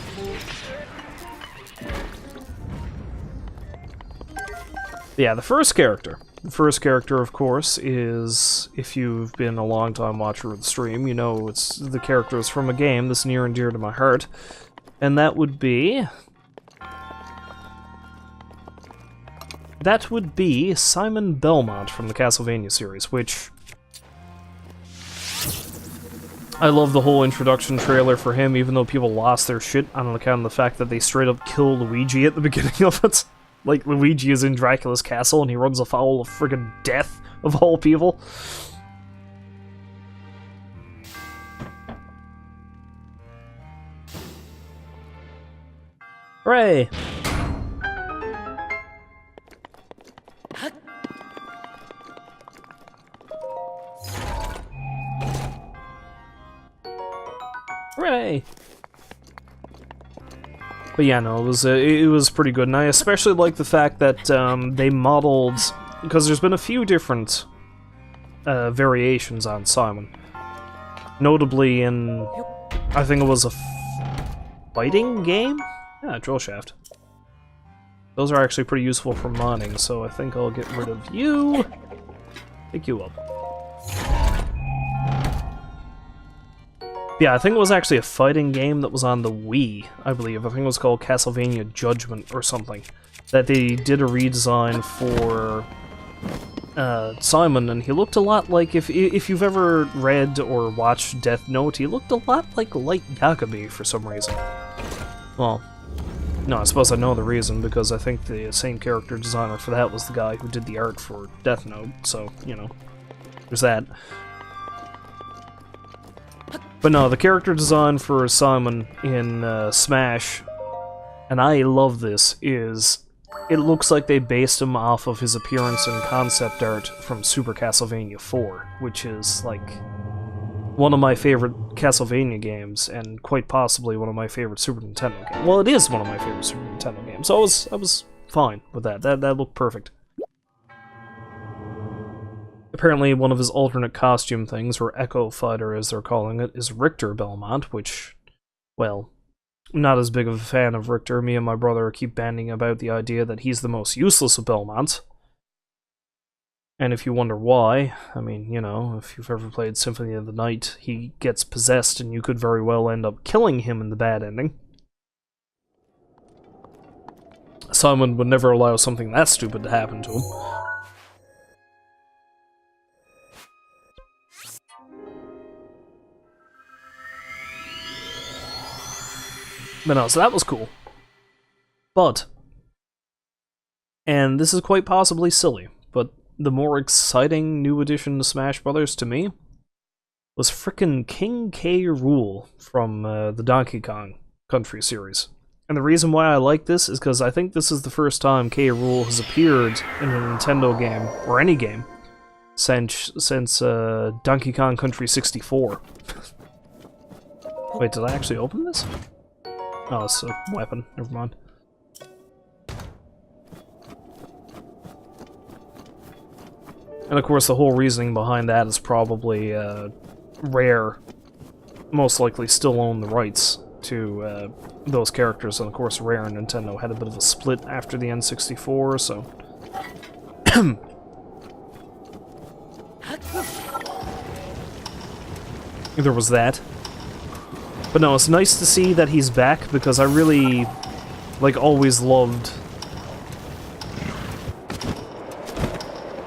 Yeah, the first character. The first character, of course, is, if you've been a long-time watcher of the stream, you know it's the characters from a game that's near and dear to my heart. And that would be... that would be Simon Belmont from the Castlevania series, which... I love the whole introduction trailer for him, even though people lost their shit on account of the fact that they straight up kill Luigi at the beginning of it. Like, Luigi is in Dracula's castle and he runs afoul of friggin' death, of all people. Hooray! Hooray! But yeah, no, it was pretty good, and I especially like the fact that they modeled, because there's been a few different variations on Simon. Notably in, I think it was a fighting game? Yeah, drill shaft. Those are actually pretty useful for modding, so I think I'll get rid of you. Pick you up. Yeah, I think it was actually a fighting game that was on the Wii, I believe. I think it was called Castlevania Judgment or something. That they did a redesign for Simon, and he looked a lot like, if you've ever read or watched Death Note, he looked a lot like Light Yagami for some reason. Well, no, I suppose I know the reason, because I think the same character designer for that was the guy who did the art for Death Note, so, you know, there's that. But no, the character design for Simon in Smash, and I love this, is it looks like they based him off of his appearance in concept art from Super Castlevania 4, which is, like, one of my favorite Castlevania games, and quite possibly one of my favorite Super Nintendo games. Well, it is one of my favorite Super Nintendo games, so I was fine with that. That looked perfect. Apparently, one of his alternate costume things, or Echo Fighter as they're calling it, is Richter Belmont, which, well, I'm not as big of a fan of Richter. Me and my brother keep banding about the idea that he's the most useless of Belmonts. And if you wonder why, I mean, you know, if you've ever played Symphony of the Night, he gets possessed and you could very well end up killing him in the bad ending. Simon would never allow something that stupid to happen to him. But no, so that was cool. But, and this is quite possibly silly, but the more exciting new addition to Smash Brothers to me was frickin' King K. Rool from the Donkey Kong Country series. And the reason why I like this is because I think this is the first time K. Rool has appeared in a Nintendo game, or any game, since Donkey Kong Country 64. Wait, did I actually open this? Oh, it's a weapon. Never mind. And of course, the whole reasoning behind that is probably Rare most likely still own the rights to those characters, and of course Rare and Nintendo had a bit of a split after the N64, so... there was that. But no, it's nice to see that he's back, because I really like, always loved...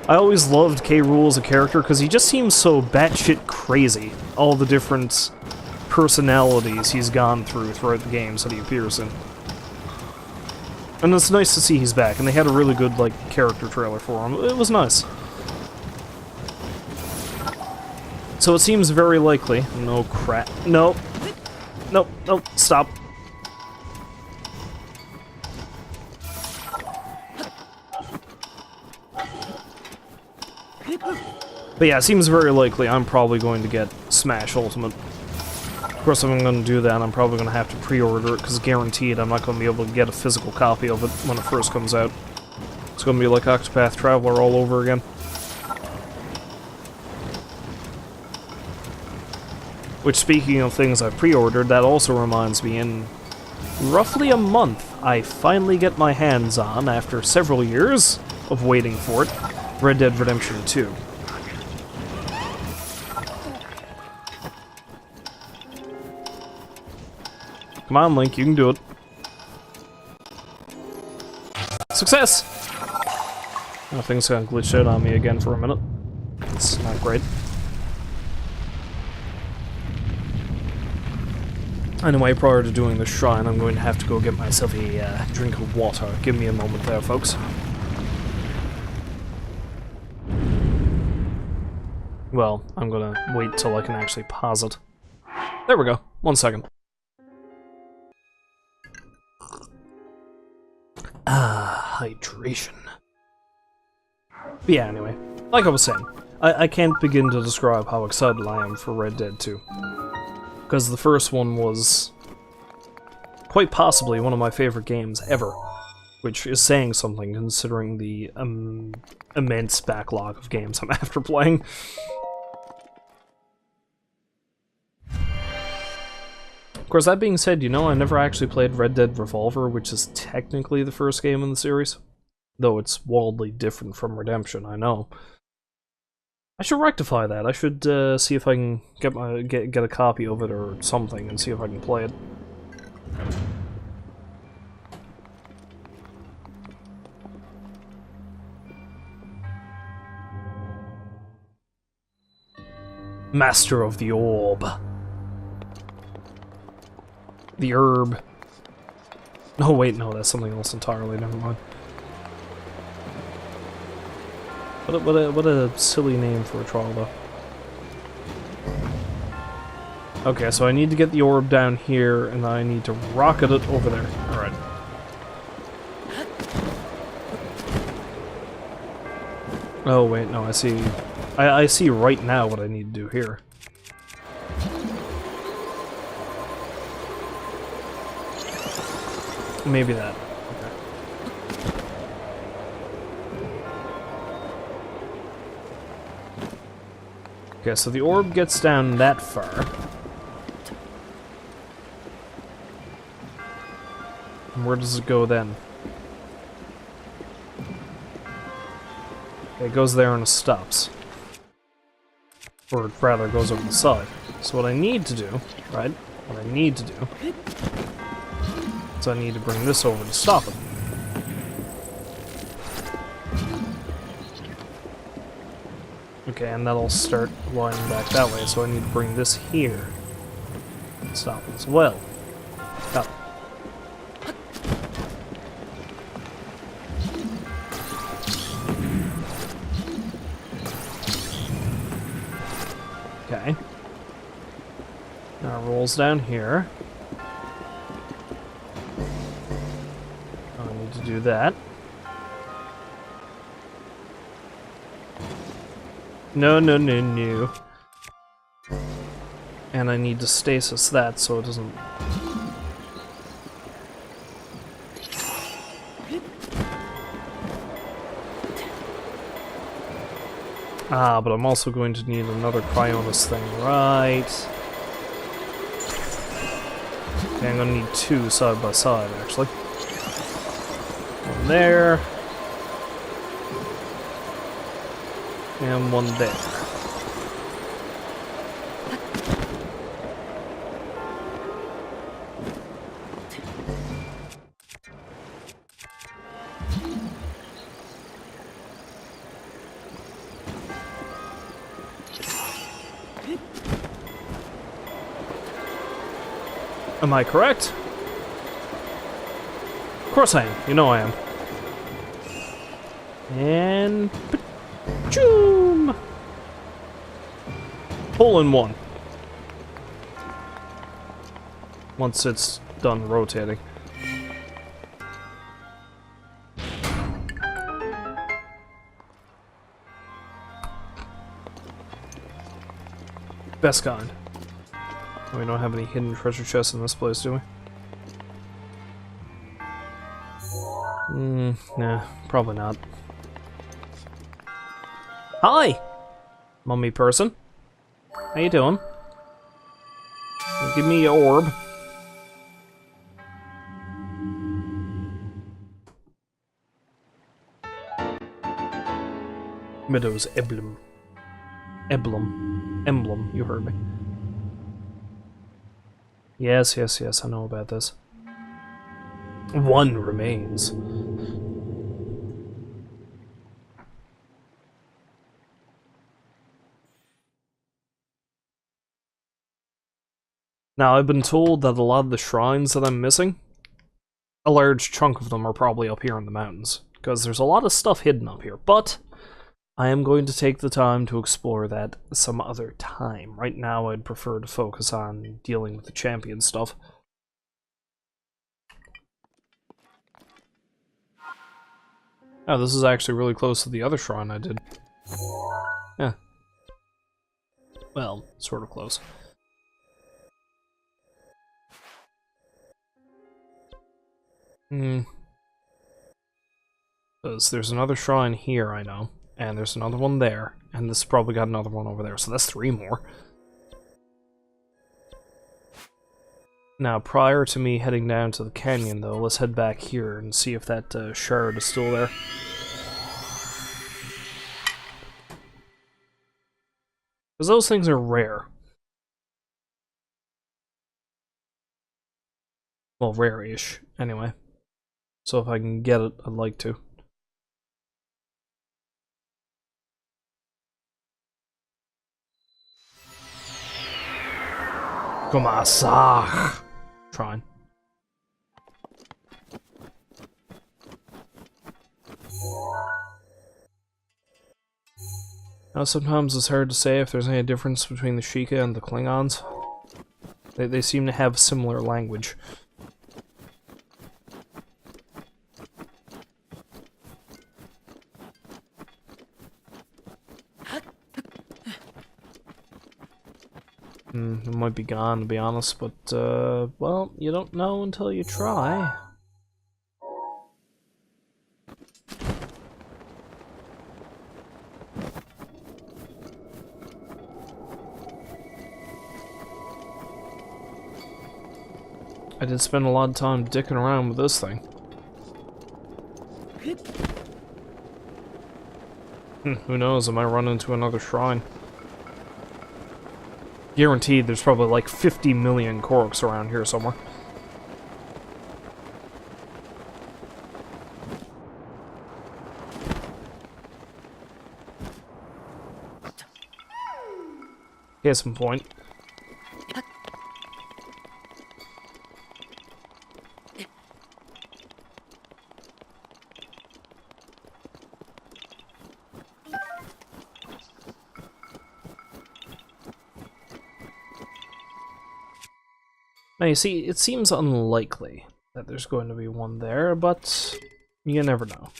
I always loved K. Rool as a character, because he just seems so batshit crazy. All the different personalities he's gone throughout the games that he appears in. And it's nice to see he's back, and they had a really good, like, character trailer for him. It was nice. So it seems very likely... No crap. Nope. Nope, nope, stop. But yeah, it seems very likely I'm probably going to get Smash Ultimate. Of course, if I'm going to do that, I'm probably going to have to pre-order it, because guaranteed I'm not going to be able to get a physical copy of it when it first comes out. It's going to be like Octopath Traveler all over again. Which, speaking of things I've pre-ordered, that also reminds me, in roughly a month, I finally get my hands on, after several years of waiting for it, Red Dead Redemption 2. Come on, Link, you can do it. Success! Oh, things got glitched out on me again for a minute. It's not great. Anyway, prior to doing the shrine, I'm going to have to go get myself a drink of water. Give me a moment there, folks. Well, I'm gonna wait till I can actually pause it. There we go. 1 second. Ah, hydration. But yeah, anyway, like I was saying, I can't begin to describe how excited I am for Red Dead 2. Because the first one was quite possibly one of my favorite games ever, which is saying something considering the immense backlog of games I'm after playing. Of course, that being said, you know, I never actually played Red Dead Revolver, which is technically the first game in the series. Though it's wildly different from Redemption, I know. I should rectify that. I should see if I can get a copy of it or something and see if I can play it. Master of the Orb. The herb. Oh wait, no, that's something else entirely, never mind. What a silly name for a troll, though. Okay, so I need to get the orb down here, and I need to rocket it over there. Alright. Oh wait, no, I see. I see right now what I need to do here. Maybe that. Okay. Okay, so the orb gets down that far. And where does it go then? Okay, it goes there and it stops. Or rather, it goes over the side. So what I need to do, right? What I need to do is I need to bring this over to stop it. Okay, and that'll start going back that way, so I need to bring this here. Stop it as well. Stop. Okay. Now it rolls down here. I need to do that. No, no, no, no. And I need to stasis that so it doesn't... Ah, but I'm also going to need another Cryonis thing, right? Okay, I'm gonna need two side by side, actually. One there. And one there. Am I correct? Of course I am. You know I am. And... Choom! Hole in one. Once it's done rotating. Best kind. We don't have any hidden treasure chests in this place, do we? Nah, probably not. Hi! Mummy person. How you doing? Give me your orb. Meadows emblem. Emblem, you heard me. Yes, yes, yes, I know about this. One remains. Now, I've been told that a lot of the shrines that I'm missing, a large chunk of them are probably up here in the mountains, because there's a lot of stuff hidden up here, but I am going to take the time to explore that some other time. Right now, I'd prefer to focus on dealing with the champion stuff. Oh, this is actually really close to the other shrine I did. Yeah. Well, sort of close. Because there's another shrine here, I know. And there's another one there. And this probably got another one over there, so that's 3 more. Now, prior to me heading down to the canyon, though, let's head back here and see if that shard is still there. Because those things are rare. Well, rare-ish, anyway. So if I can get it, I'd like to. Komasach! Trying. Now, sometimes it's hard to say if there's any difference between the Sheikah and the Klingons. They seem to have similar language. It might be gone, to be honest, but, well, you don't know until you try. I did spend a lot of time dicking around with this thing. Who knows, I might run into another shrine. Guaranteed there's probably like 50 million Koroks around here somewhere. Case in point. Now, you see, it seems unlikely that there's going to be one there, but you never know.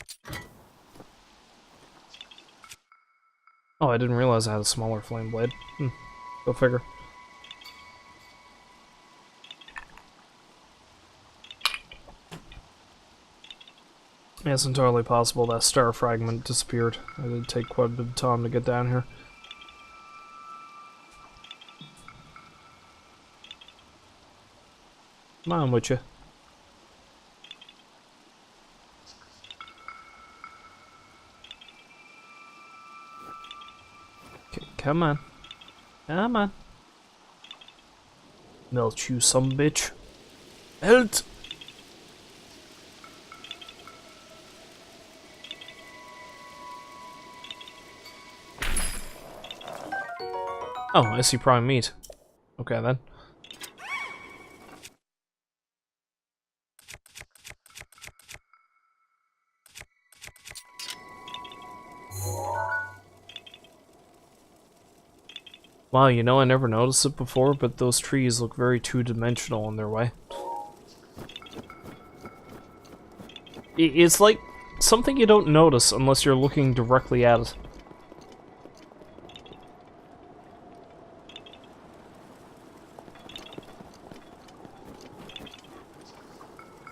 Oh, I didn't realize I had a smaller flame blade. Go figure. Yeah, it's entirely possible that star fragment disappeared. It did take quite a bit of time to get down here. Come on with you. Come on. Come on. Melt you some bitch. Melt! Oh, I see prime meat. Okay then. Wow, you know, I never noticed it before, but those trees look very two-dimensional in their way. It's like something you don't notice unless you're looking directly at it.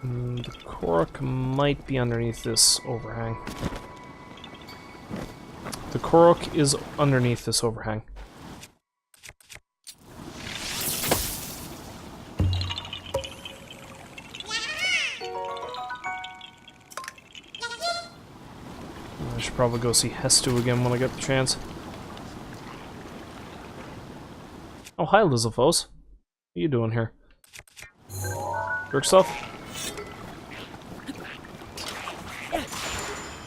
The Korok might be underneath this overhang. The Korok is underneath this overhang. I should probably go see Hestu again when I get the chance. Oh, hi, Lizalfos. What are you doing here? Jerk stuff?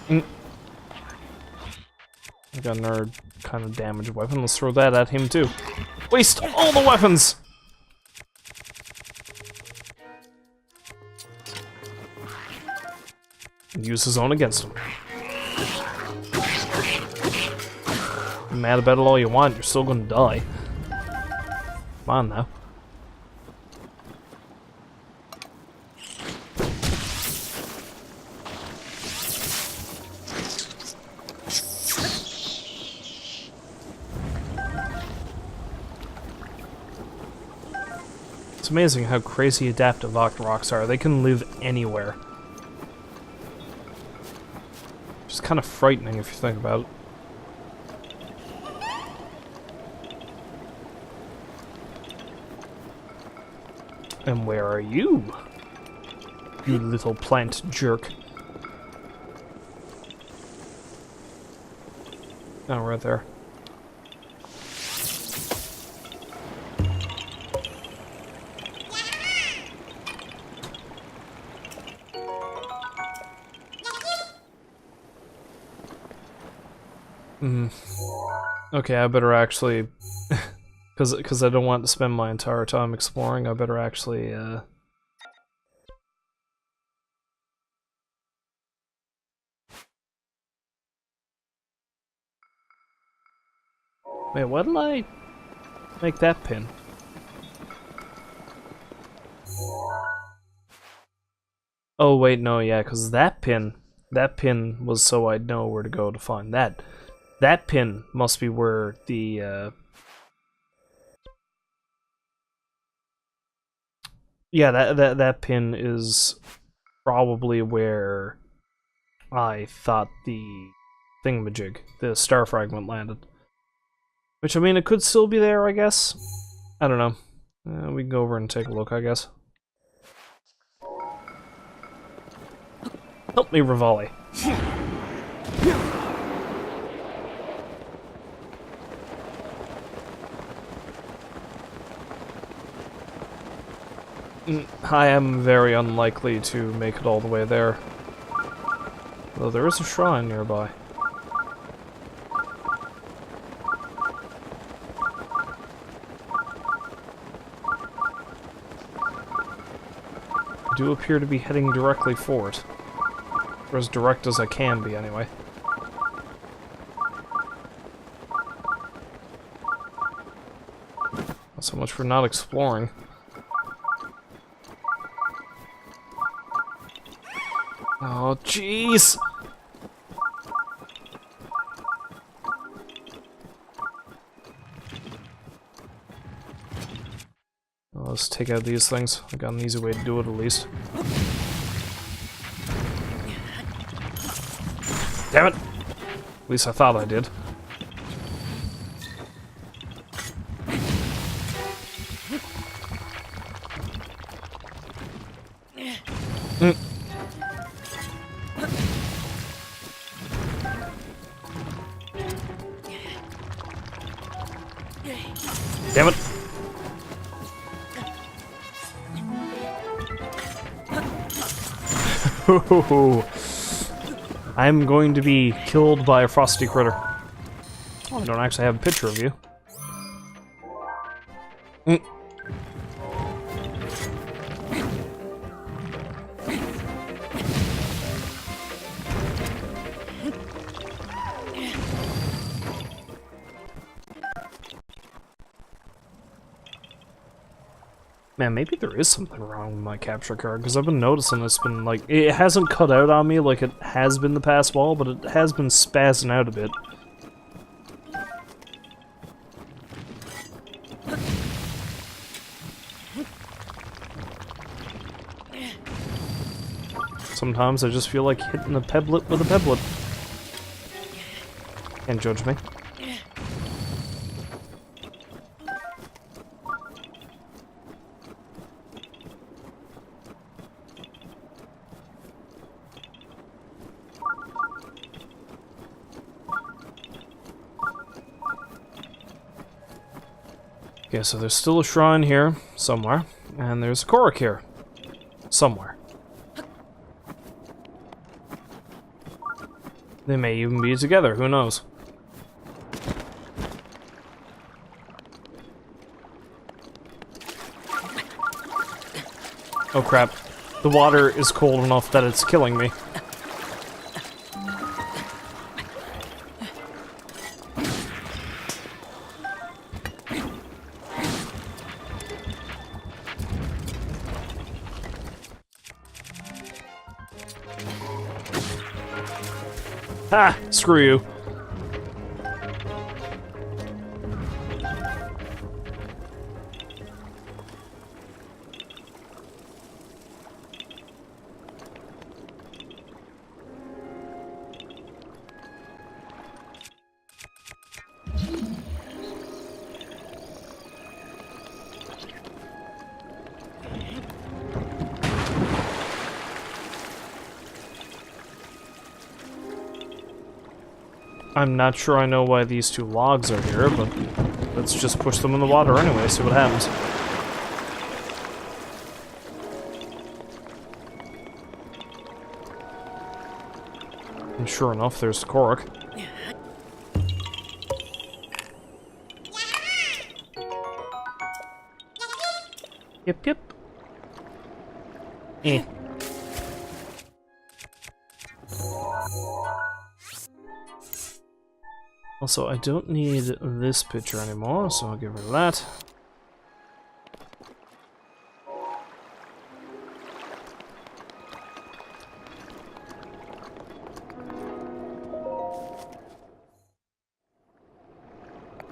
I got another kind of damaged weapon. Let's throw that at him too. Waste all the weapons! Use his own against him. Be mad about it all you want, you're still gonna die. Come on now. It's amazing how crazy adaptive Octoroks are. They can live anywhere. Just kind of frightening if you think about it. And where are you? You little plant jerk. Oh, right there. Okay, I better actually, because I don't want to spend my entire time exploring, I better actually, Wait, why did I make that pin? Oh, wait, no, yeah, because that pin was so I'd know where to go to find that. That pin must be where the, yeah, that pin is probably where I thought the thingamajig, the star fragment, landed. Which, I mean, it could still be there, I guess. I don't know. We can go over and take a look, I guess. Help me, Rivali. I am very unlikely to make it all the way there. Though there is a shrine nearby. I do appear to be heading directly for it. Or as direct as I can be, anyway. Not so much for not exploring. Oh, jeez! Well, let's take out these things. I got an easy way to do it, at least. Damn it! At least I thought I did. Damn it! I'm going to be killed by a frosty critter. Oh, I don't actually have a picture of you. Man, maybe there is something wrong with my capture card, because I've been noticing it's been, like, it hasn't cut out on me like it has been the past while, but it has been spazzing out a bit. Sometimes I just feel like hitting a pebblet with a pebblet. Can't judge me. Okay, so there's still a shrine here, somewhere, and there's a Korok here, somewhere. They may even be together, who knows? Oh crap, the water is cold enough that it's killing me. Ha! Screw you. I'm not sure I know why these two logs are here, but let's just push them in the water anyway, see what happens. And sure enough, there's the Korok. Yep, yep. Eh. Also, I don't need this picture anymore, so I'll get rid of that.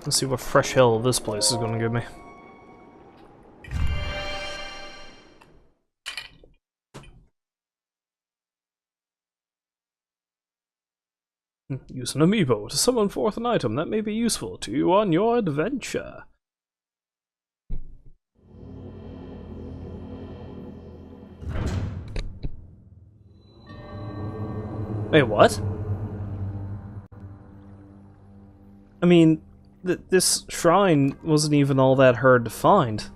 Let's see what fresh hell this place is gonna give me. Use an amiibo to summon forth an item that may be useful to you on your adventure. Wait, what? I mean, this shrine wasn't even all that hard to find.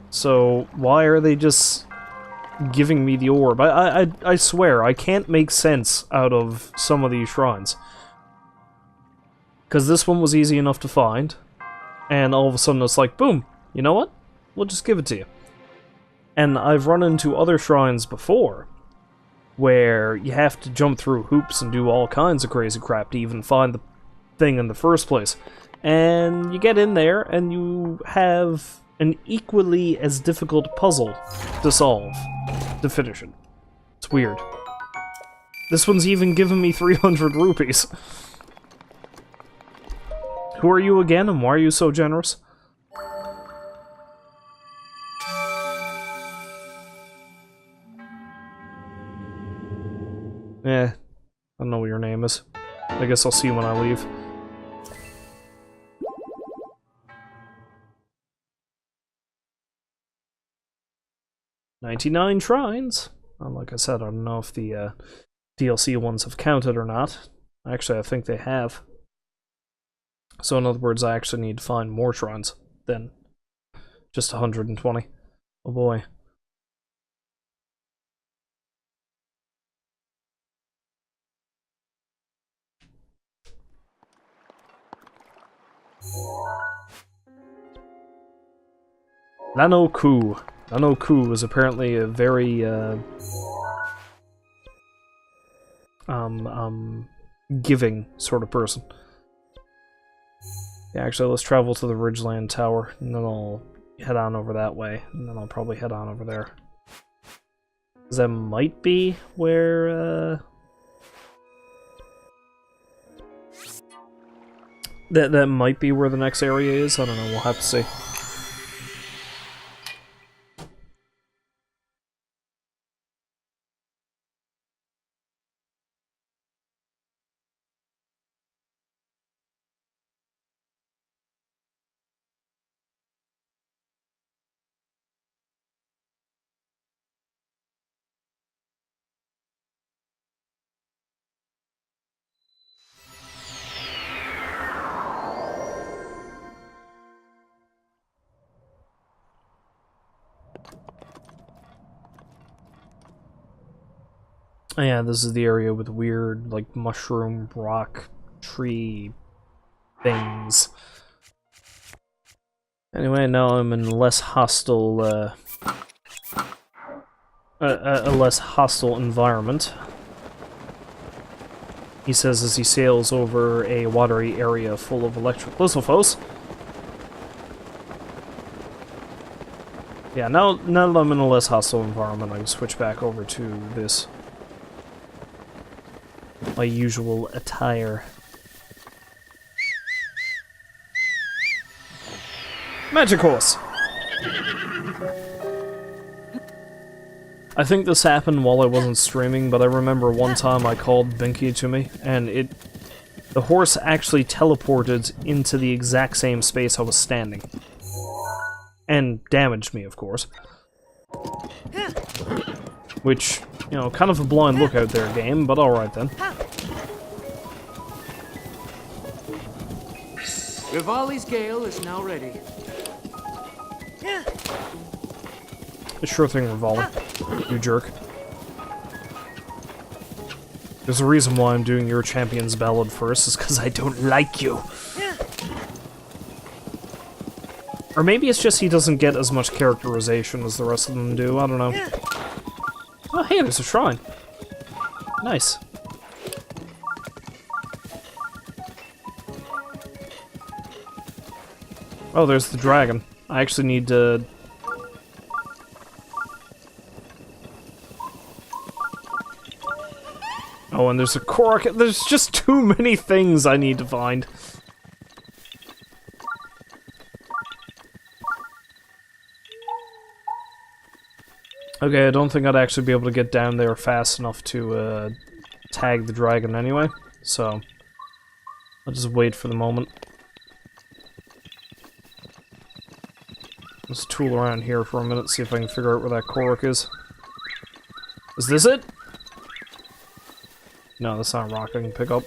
So, why are they just giving me the orb? I swear, I can't make sense out of some of these shrines. Because this one was easy enough to find, and all of a sudden it's like, boom, you know what? We'll just give it to you. And I've run into other shrines before, where you have to jump through hoops and do all kinds of crazy crap to even find the thing in the first place. And you get in there, and you have an equally as difficult puzzle to solve, to finish it. It's weird. This one's even given me 300 rupees. Who are you again, and why are you so generous? I don't know what your name is. I guess I'll see you when I leave. "99 shrines." Well, like I said, I don't know if the DLC ones have counted or not. Actually, I think they have. So in other words, I actually need to find more shrines than just 120. Oh boy. Nanoku. Nanoku is apparently a very, giving sort of person. Yeah, actually, let's travel to the Ridgeland Tower, and then I'll head on over that way, and then I'll probably head on over there. 'Cause that might be where, That might be where the next area is. I don't know, we'll have to see. Oh yeah, this is the area with weird, like, mushroom, rock, tree things. Anyway, now I'm in a less hostile, a less hostile environment. He says as he sails over a watery area full of electric lithophoes. Yeah, now that I'm in a less hostile environment, I can switch back over to this. My usual attire. Magic Horse! I think this happened while I wasn't streaming, but I remember one time I called Binky to me, and the horse actually teleported into the exact same space I was standing. And damaged me, of course. Which, you know, kind of a blind look out there, game, but alright then. Rivali's Gale is now ready. Sure thing, Rivali. You jerk. There's a reason why I'm doing your champion's ballad first, is because I don't like you. Or maybe it's just he doesn't get as much characterization as the rest of them do, I don't know. Oh hey, there's a shrine. Nice. Oh, there's the dragon. I actually need to... Oh, and there's a Korok. There's just too many things I need to find. Okay, I don't think I'd actually be able to get down there fast enough to tag the dragon anyway, so I'll just wait for the moment. Let's tool around here for a minute, see if I can figure out where that Korok is. Is this it? No, that's not a rock I can pick up.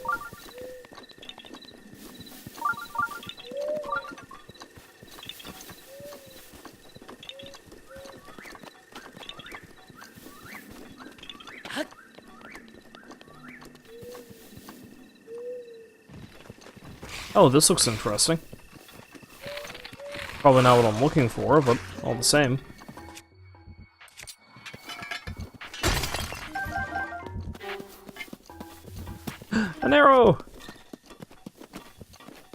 Oh, this looks interesting. Probably not what I'm looking for, but all the same. An arrow!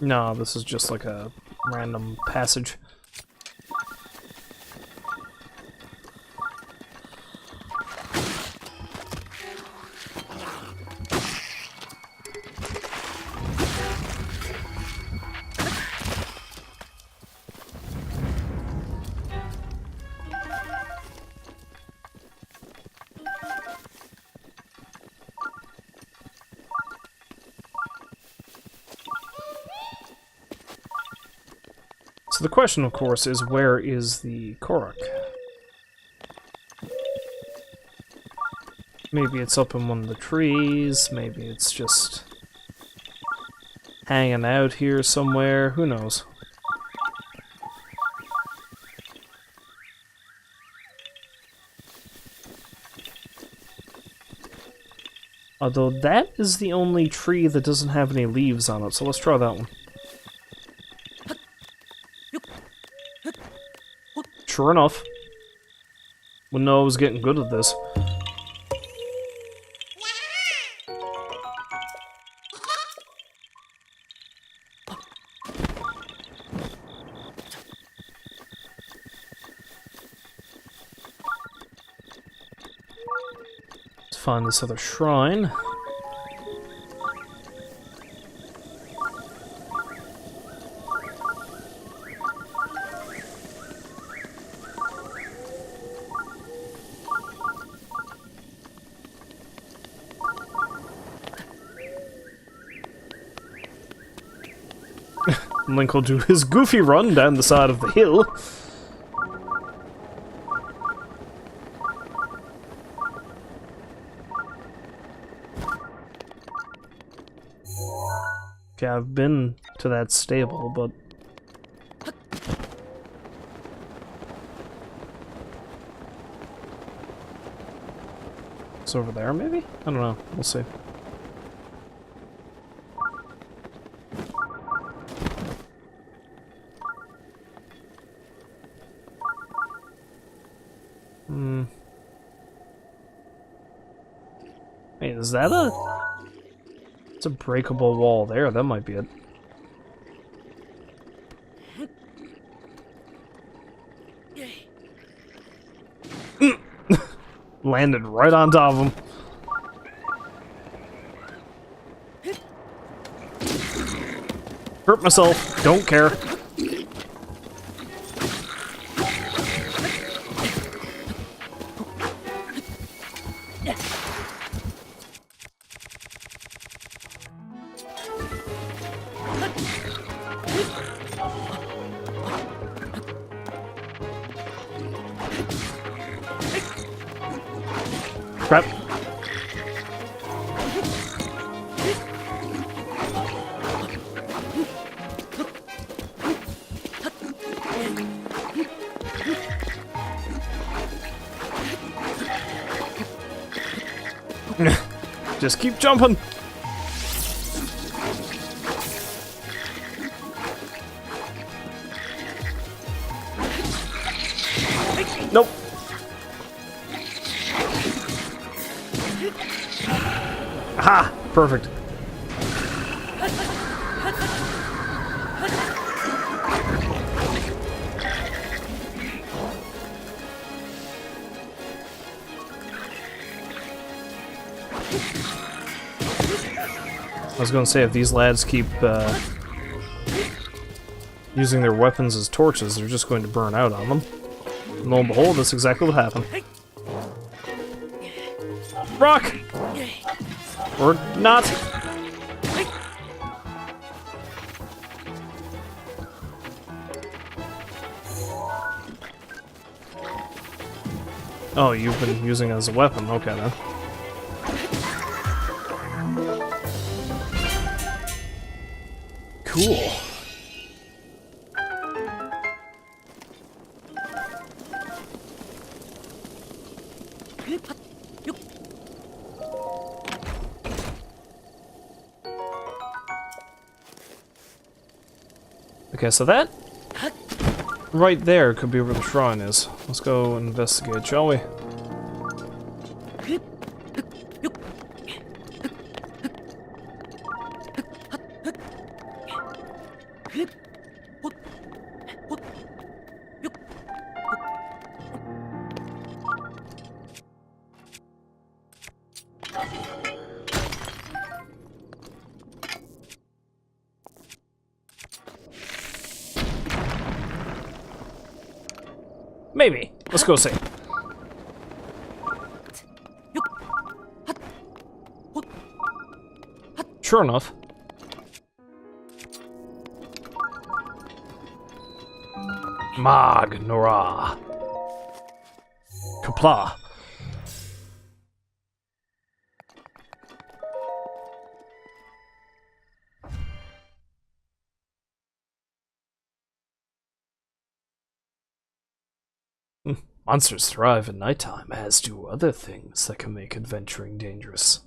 No, this is just like a random passage. So the question, of course, is where is the Korok? Maybe it's up in one of the trees, maybe it's just hanging out here somewhere, who knows? Although that is the only tree that doesn't have any leaves on it, so let's try that one. Sure enough. Wouldn't know I was getting good at this. find this other shrine. Link will do his goofy run down the side of the hill. Okay, I've been to that stable, but... It's over there, maybe? I don't know. We'll see. Wait, is that a... It's a breakable wall there. That might be it. Landed right on top of him. Hurt myself. Don't care. Crap. Just keep jumping. Nope. Aha! Perfect. I was gonna say, if these lads keep using their weapons as torches, they're just going to burn out on them. And lo and behold, that's exactly what happened. Rock! Or not. Oh, you've been using it as a weapon. Okay, then. Cool. Okay, so that right there could be where the shrine is. Let's go investigate, shall we? Maybe. Let's go see. Sure enough. Mag Nora. Kapla. Monsters thrive at nighttime, as do other things that can make adventuring dangerous.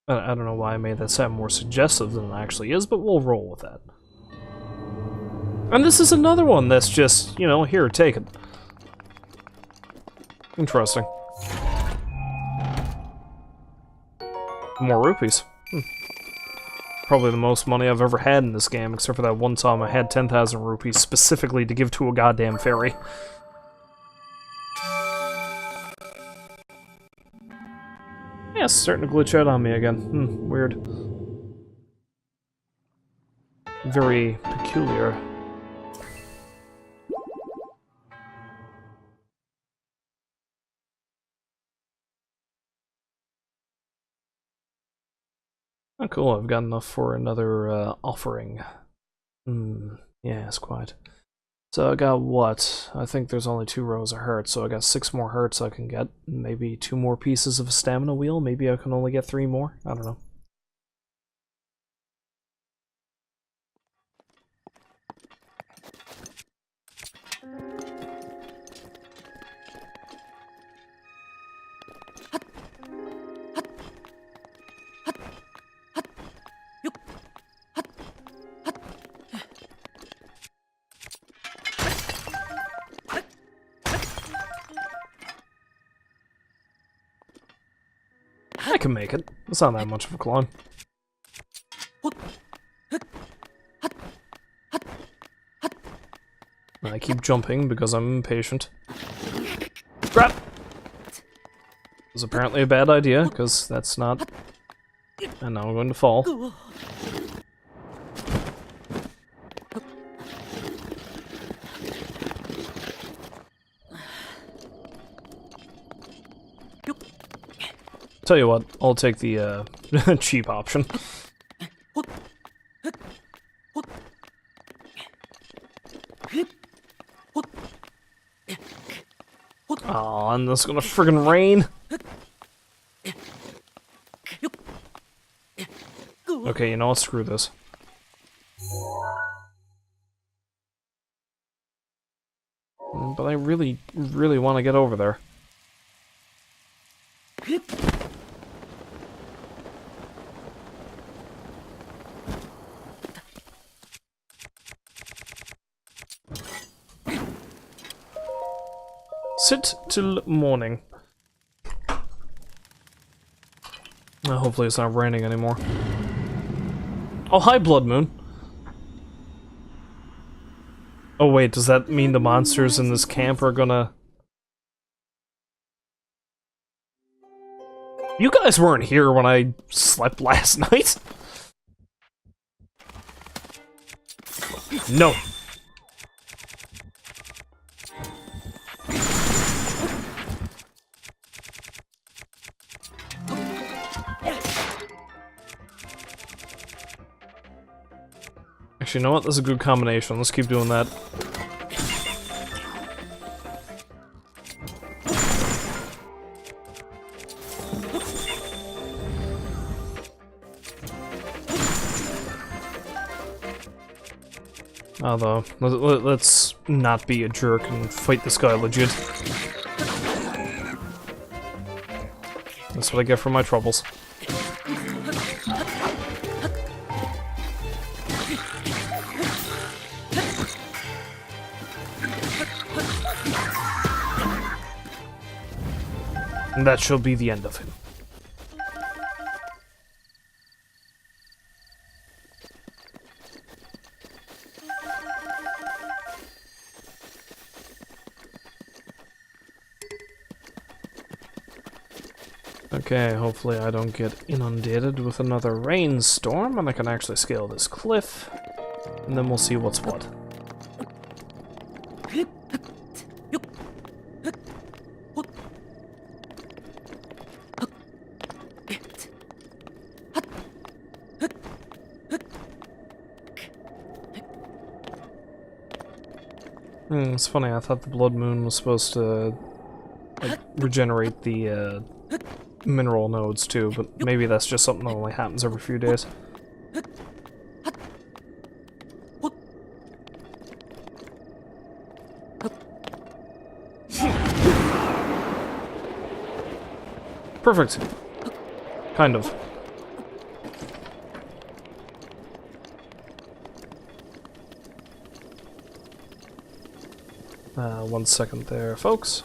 I don't know why I made that sound more suggestive than it actually is, but we'll roll with that. And this is another one that's just, you know, here, take it. Interesting. More rupees. Probably the most money I've ever had in this game, except for that one time I had 10,000 rupees specifically to give to a goddamn fairy. it's starting to glitch out on me again. Weird. Very peculiar. Oh, cool, I've got enough for another offering. Yes, quite. So I got what? I think there's only 2 rows of hearts, so I got 6 more hearts I can get. Maybe 2 more pieces of a stamina wheel. Maybe I can only get 3 more. I don't know. I can make it. It's not that much of a climb. I keep jumping because I'm impatient. Crap! Was apparently a bad idea, because that's not... And now I'm going to fall. Tell you what, I'll take the cheap option. Aw, and it's gonna friggin' rain! Okay, you know what, screw this. But I really, really want to get over there. Sit till morning. Hopefully it's not raining anymore. Oh, hi, Blood Moon. Oh wait, does that mean the monsters in this camp are gonna... You guys weren't here when I slept last night? No. Actually, you know what? That's a good combination. Let's keep doing that. Although, let's not be a jerk and fight this guy legit. That's what I get for my troubles. And that shall be the end of him. Okay, hopefully I don't get inundated with another rainstorm and I can actually scale this cliff. And then we'll see what's what. It's funny, I thought the Blood Moon was supposed to like, regenerate the mineral nodes too, but maybe that's just something that only happens every few days. Perfect. Kind of. One second there, folks.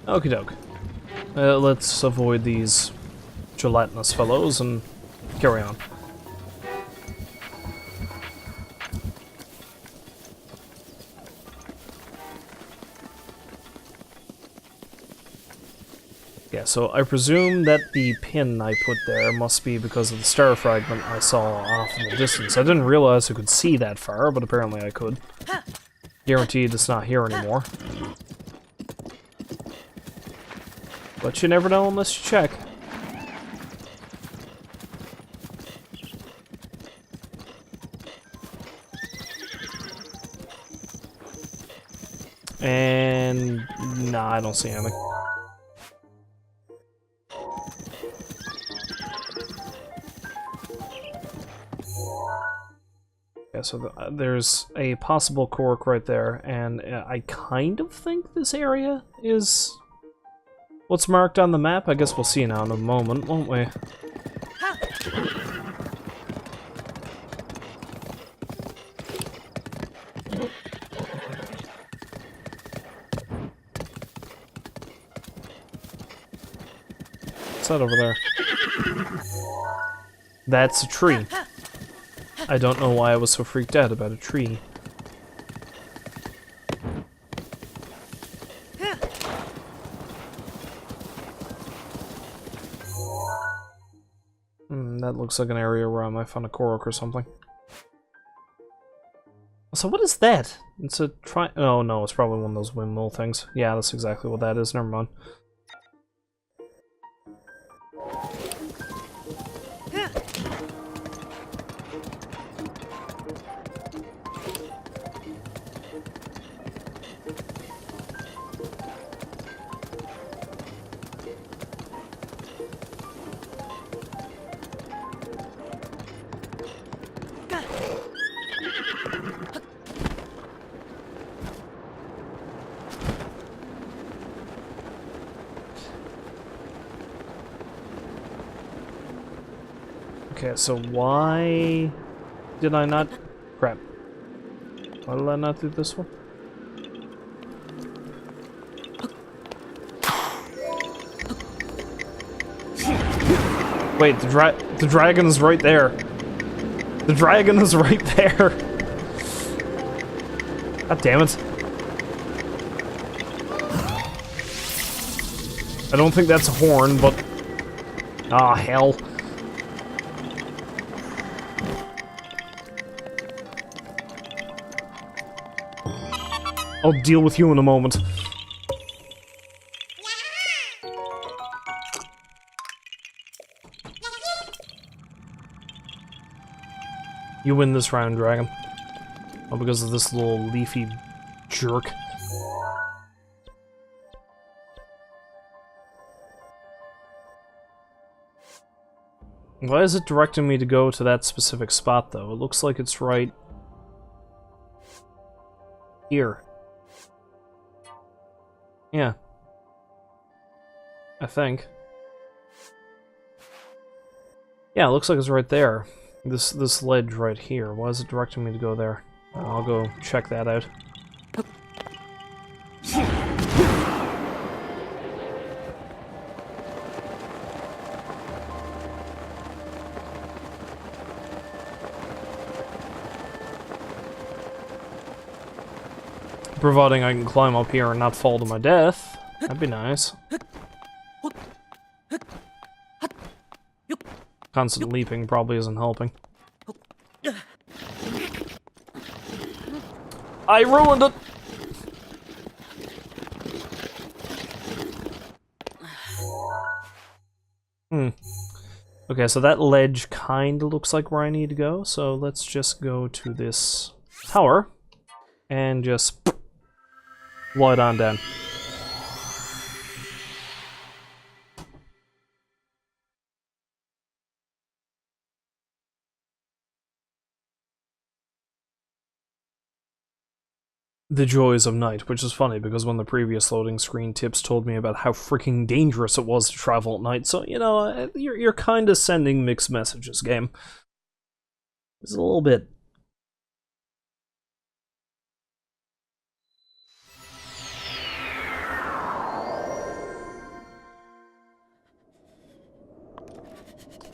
Okie doke. Let's avoid these gelatinous fellows and carry on. Yeah, so I presume that the pin I put there must be because of the star fragment I saw off in the distance. I didn't realize I could see that far, but apparently I could. Guaranteed it's not here anymore. But you never know unless you check. And nah, I don't see anything. Yeah, so there's a possible cork right there, and I kind of think this area is what's marked on the map. I guess we'll see now in a moment, won't we? What's that over there? That's a tree. I don't know why I was so freaked out about a tree. That looks like an area where I might find a Korok or something. So what is that? It's a oh no, it's probably one of those windmill things. Yeah, that's exactly what that is. Never mind. Okay, so why did I not... Crap. Why did I not do this one? Wait, the dragon is right there. The dragon is right there. God damn it. I don't think that's a horn, but... Ah, hell. I'll deal with you in a moment. You win this round, dragon. Oh, because of this little leafy jerk. Why is it directing me to go to that specific spot, though? It looks like it's right here. Yeah. I think. Yeah, it looks like it's right there. This ledge right here. Why is it directing me to go there? I'll go check that out. Providing I can climb up here and not fall to my death. That'd be nice. Constant leaping probably isn't helping. I ruined it! Okay, so that ledge kinda looks like where I need to go, so let's just go to this tower and just slide on down. The joys of night, which is funny because one of the previous loading screen tips told me about how freaking dangerous it was to travel at night, so, you know, you're kind of sending mixed messages, game. It's a little bit.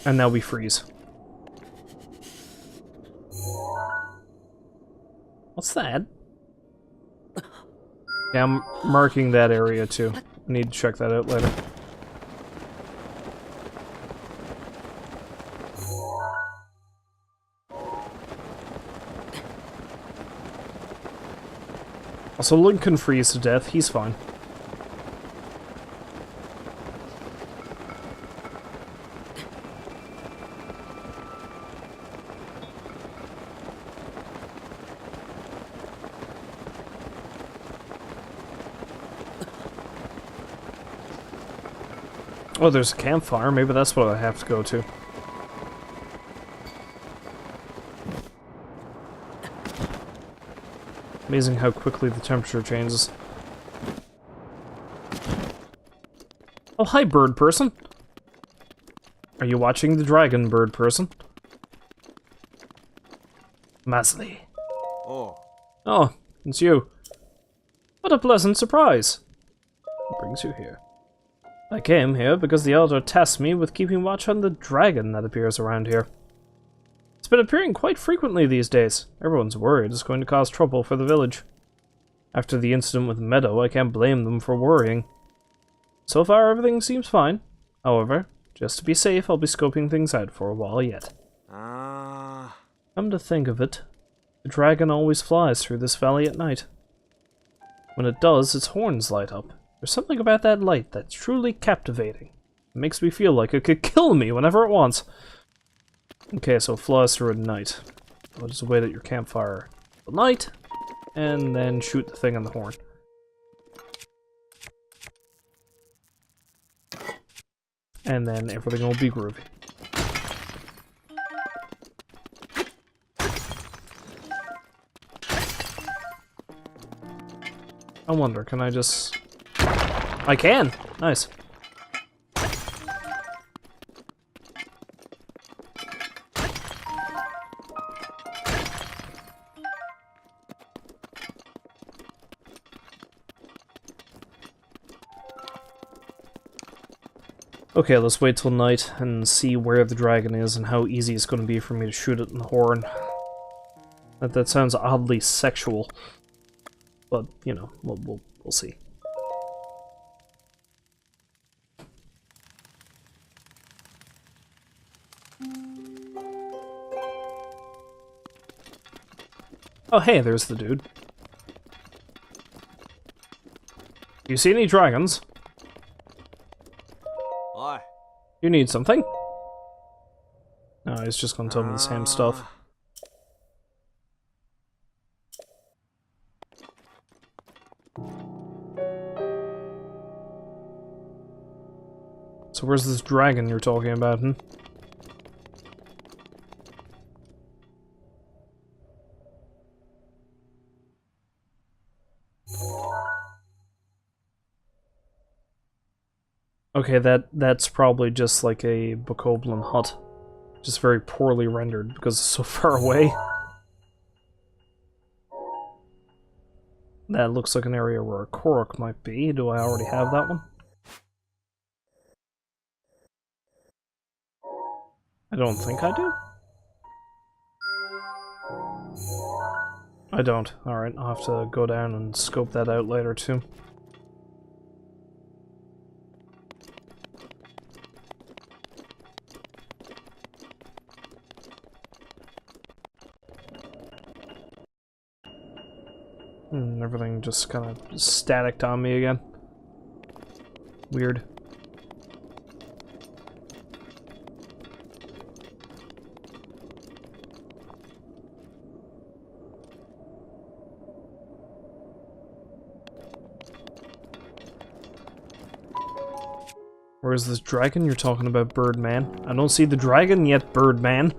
And now we freeze. What's that? Yeah, I'm marking that area too. I need to check that out later. Also, Link can freeze to death, he's fine. Oh, there's a campfire. Maybe that's what I have to go to. Amazing how quickly the temperature changes. Oh, hi, bird person. Are you watching the dragon, bird person? Masli. Oh, it's you. What a pleasant surprise. What brings you here? I came here because the Elder tasked me with keeping watch on the dragon that appears around here. It's been appearing quite frequently these days. Everyone's worried it's going to cause trouble for the village. After the incident with Meadow, I can't blame them for worrying. So far, everything seems fine. However, just to be safe, I'll be scoping things out for a while yet. Come to think of it, the dragon always flies through this valley at night. When it does, its horns light up. There's something about that light that's truly captivating. It makes me feel like it could kill me whenever it wants. Okay, so flies through at night. I'll just wait at your campfire at night, and then shoot the thing on the horn. And then everything will be groovy. I wonder, can I just... I can! Nice. Okay, let's wait till night and see where the dragon is and how easy it's going to be for me to shoot it in the horn. That sounds oddly sexual. But, you know, we'll see. Oh, hey, there's the dude. Do you see any dragons? Aye. You need something? No, he's just gonna tell me the same stuff. So where's this dragon you're talking about, hmm? Okay, that's probably just like a Bokoblin hut. Just very poorly rendered because it's so far away. That looks like an area where a Korok might be. Do I already have that one? I don't think I do. I don't. Alright, I'll have to go down and scope that out later too. Everything just kind of static on me again. Weird. Where's this dragon you're talking about, Birdman? I don't see the dragon yet, Birdman.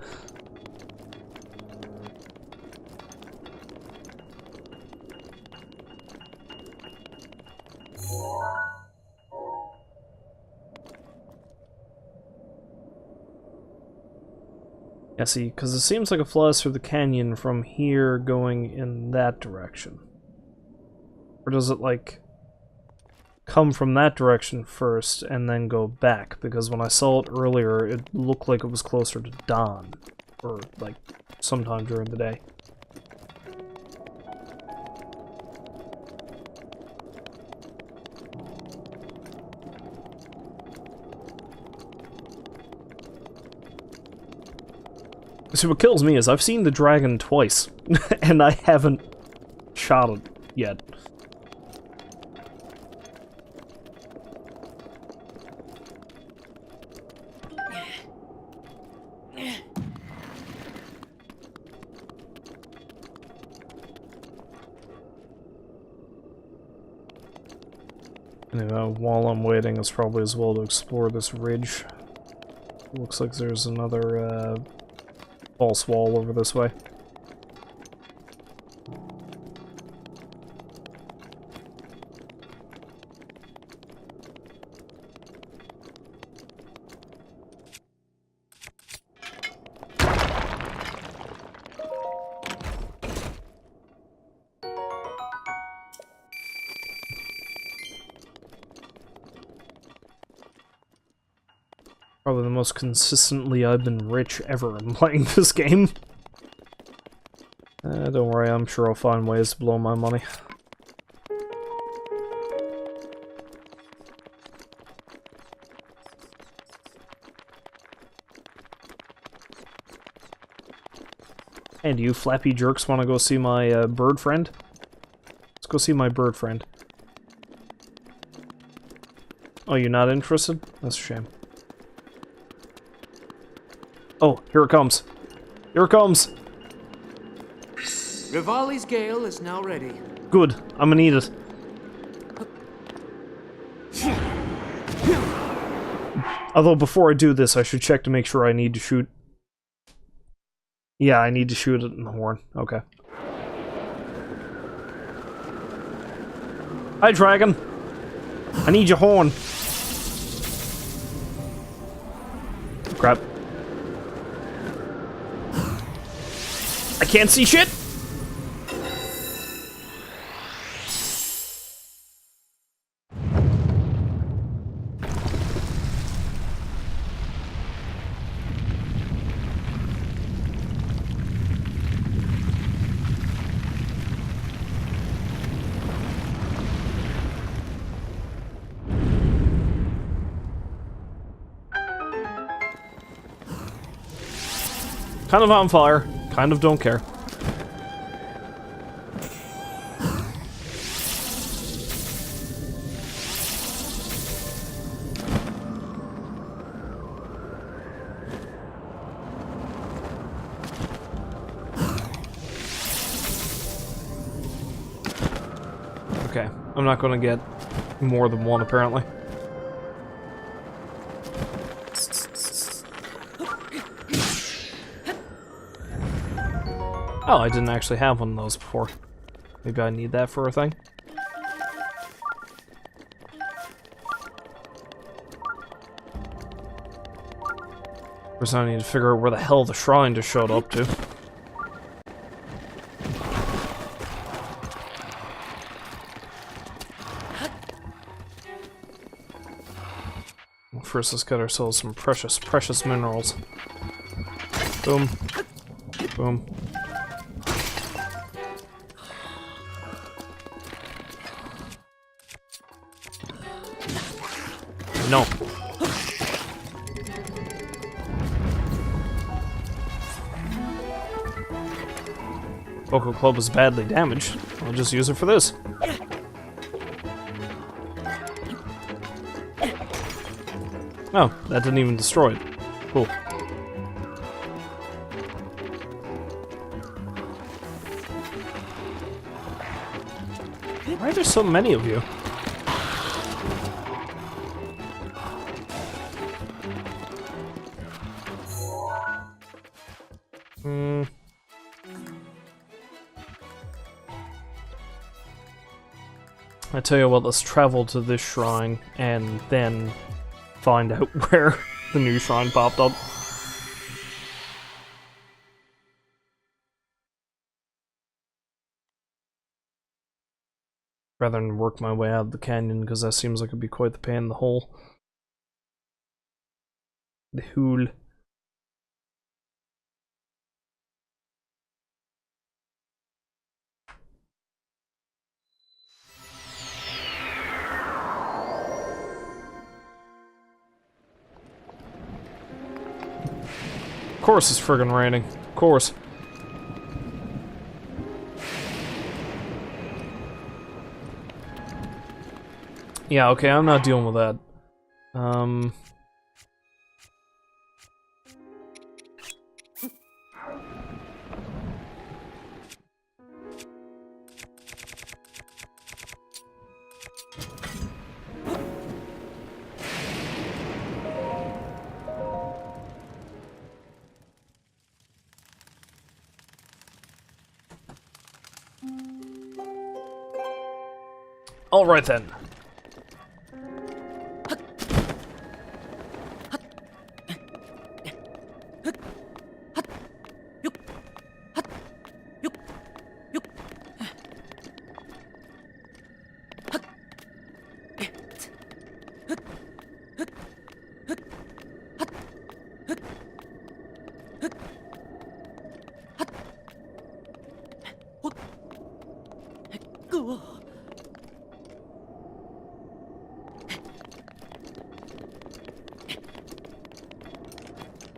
Yeah, see, because it seems like it flies through the canyon from here going in that direction. Or does it, like, come from that direction first and then go back? Because when I saw it earlier, it looked like it was closer to dawn. Or, like, sometime during the day. See, what kills me is I've seen the dragon twice, and I haven't shot it yet. Anyway, while I'm waiting, it's probably as well to explore this ridge. Looks like there's another, false wall over this way. Probably the most consistently I've been rich ever in playing this game. Don't worry, I'm sure I'll find ways to blow my money. And do you flappy jerks want to go see my bird friend? Let's go see my bird friend. Oh, you're not interested? That's a shame. Oh, here it comes. Here it comes! Rivali's gale is now ready. Good. I'm gonna eat it. Although, before I do this, I should check to make sure I need to shoot... Yeah, I need to shoot it in the horn. Okay. Hi, dragon! I need your horn! Crap. I can't see shit! Kind of on fire, kind of don't care. Okay, I'm not gonna get more than one apparently. Oh, I didn't actually have one of those before. Maybe I need that for a thing? First I need to figure out where the hell the shrine just showed up to. Well, first let's get ourselves some precious minerals. Boom. Boom. No. Vocal Club was badly damaged. I'll just use it for this. Oh, that didn't even destroy it. Cool. Why are there so many of you? I tell you what, let's travel to this shrine and then find out where the new shrine popped up. Rather than work my way out of the canyon, because that seems like it'd be quite the pain in the hole. The hole. Of course it's friggin' raining. Of course. Yeah, okay, I'm not dealing with that. Alright then.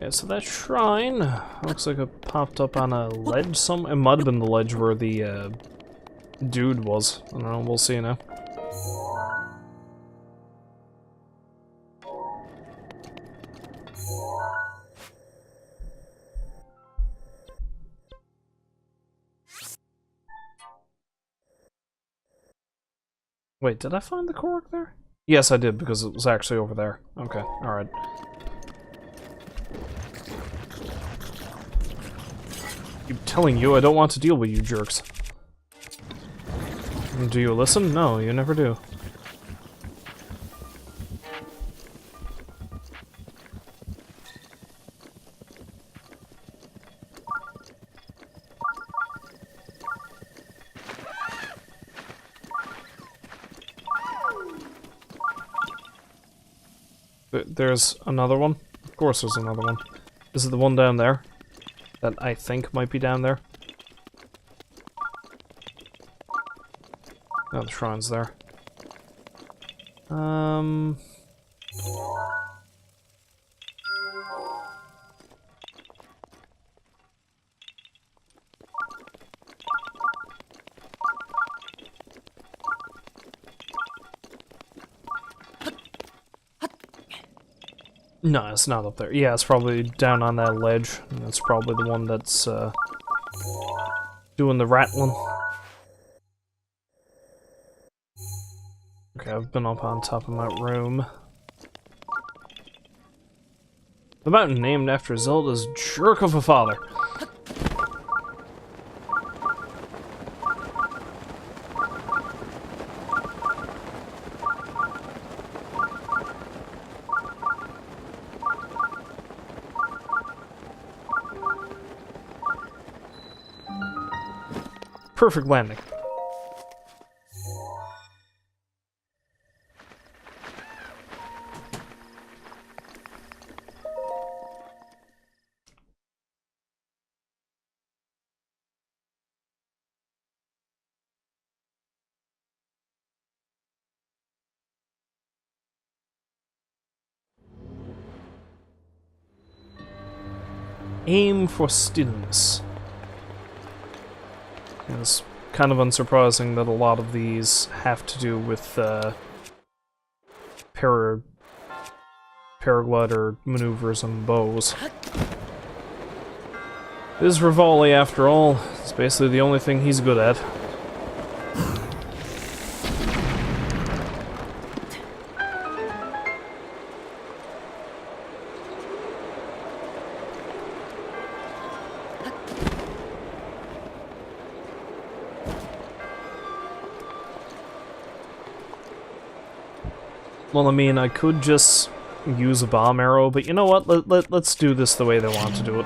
Yeah, so that shrine looks like it popped up on a ledge somewhere. It might have been the ledge where the dude was. I don't know, we'll see now. Wait, did I find the Korok there? Yes, I did, because it was actually over there. Okay, alright. Keep telling you I don't want to deal with you jerks. Do you listen? No, you never do. There's another one? Of course there's another one. Is it the one down there? That I think might be down there? Oh, the shrine's there. No, it's not up there. Yeah, it's probably down on that ledge. That's probably the one that's, doing the rattling. Okay, I've been up on top of my room. The mountain named after Zelda's jerk of a father. Perfect landing. Aim for stillness. It's kind of unsurprising that a lot of these have to do with paraglider maneuvers and bows. It is Rivali after all. It's basically the only thing he's good at. Well, I mean, I could just use a bomb arrow, but you know what? Let's do this the way they want to do it.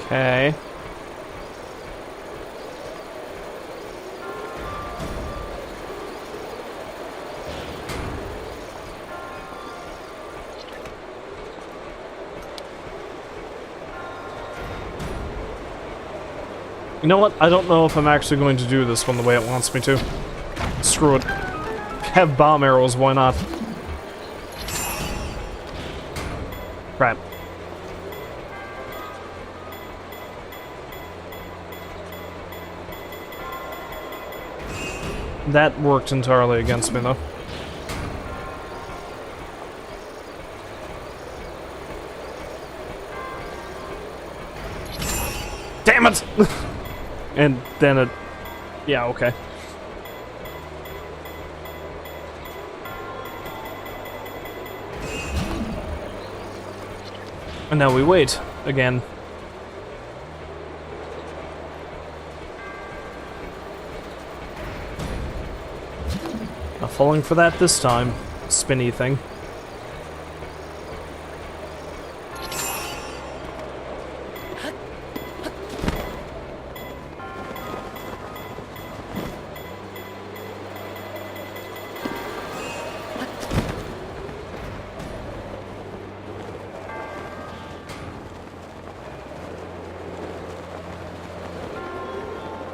Okay. You know what? I don't know if I'm actually going to do this one the way it wants me to. Screw it. Have bomb arrows, why not? Crap. That worked entirely against me, though. Damn it! And then it... Yeah, okay. And now we wait, again. Not falling for that this time. Spinny thing.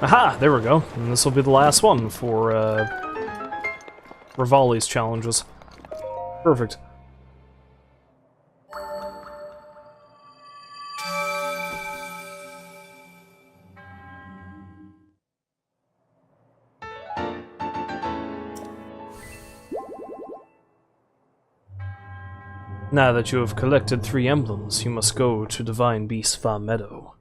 Aha! There we go. And this will be the last one for, Rivali's challenges. Perfect. Now that you have collected 3 emblems, you must go to Divine Beast Farm Meadow.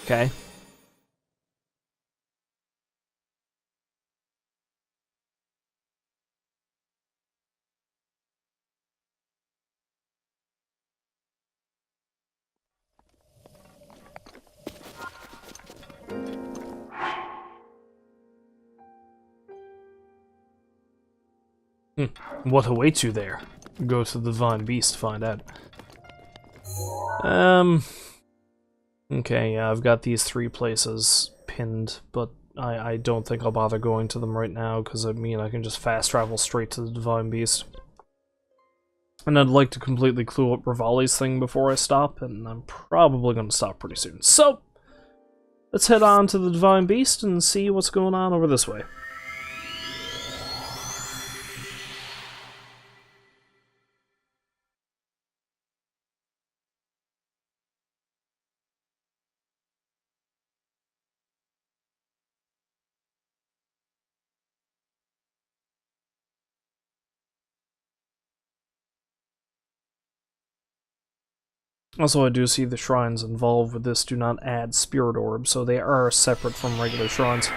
Okay. What awaits you there? Go to the Divine Beast to find out. Okay, yeah, I've got these 3 places pinned, but I don't think I'll bother going to them right now, because I mean I can just fast travel straight to the Divine Beast. And I'd like to completely clue up Rivali's thing before I stop, and I'm probably going to stop pretty soon. So, let's head on to the Divine Beast and see what's going on over this way. Also, I do see the shrines involved with this do not add spirit orbs, so they are separate from regular shrines.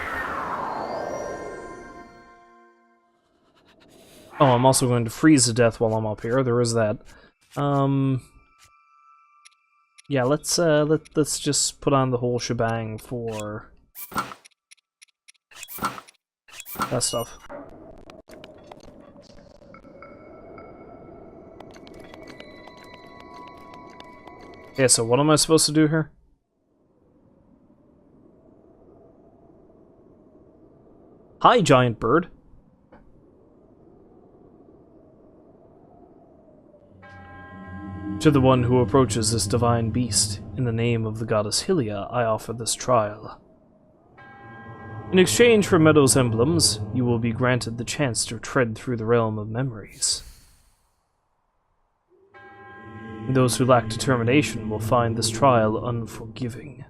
Oh, I'm also going to freeze to death while I'm up here. There is that. Yeah, let's just put on the whole shebang for that stuff. Okay, so what am I supposed to do here? Hi, giant bird. To the one who approaches this divine beast, in the name of the goddess Hylia, I offer this trial. In exchange for Meadow's emblems, you will be granted the chance to tread through the realm of memories. Those who lack determination will find this trial unforgiving.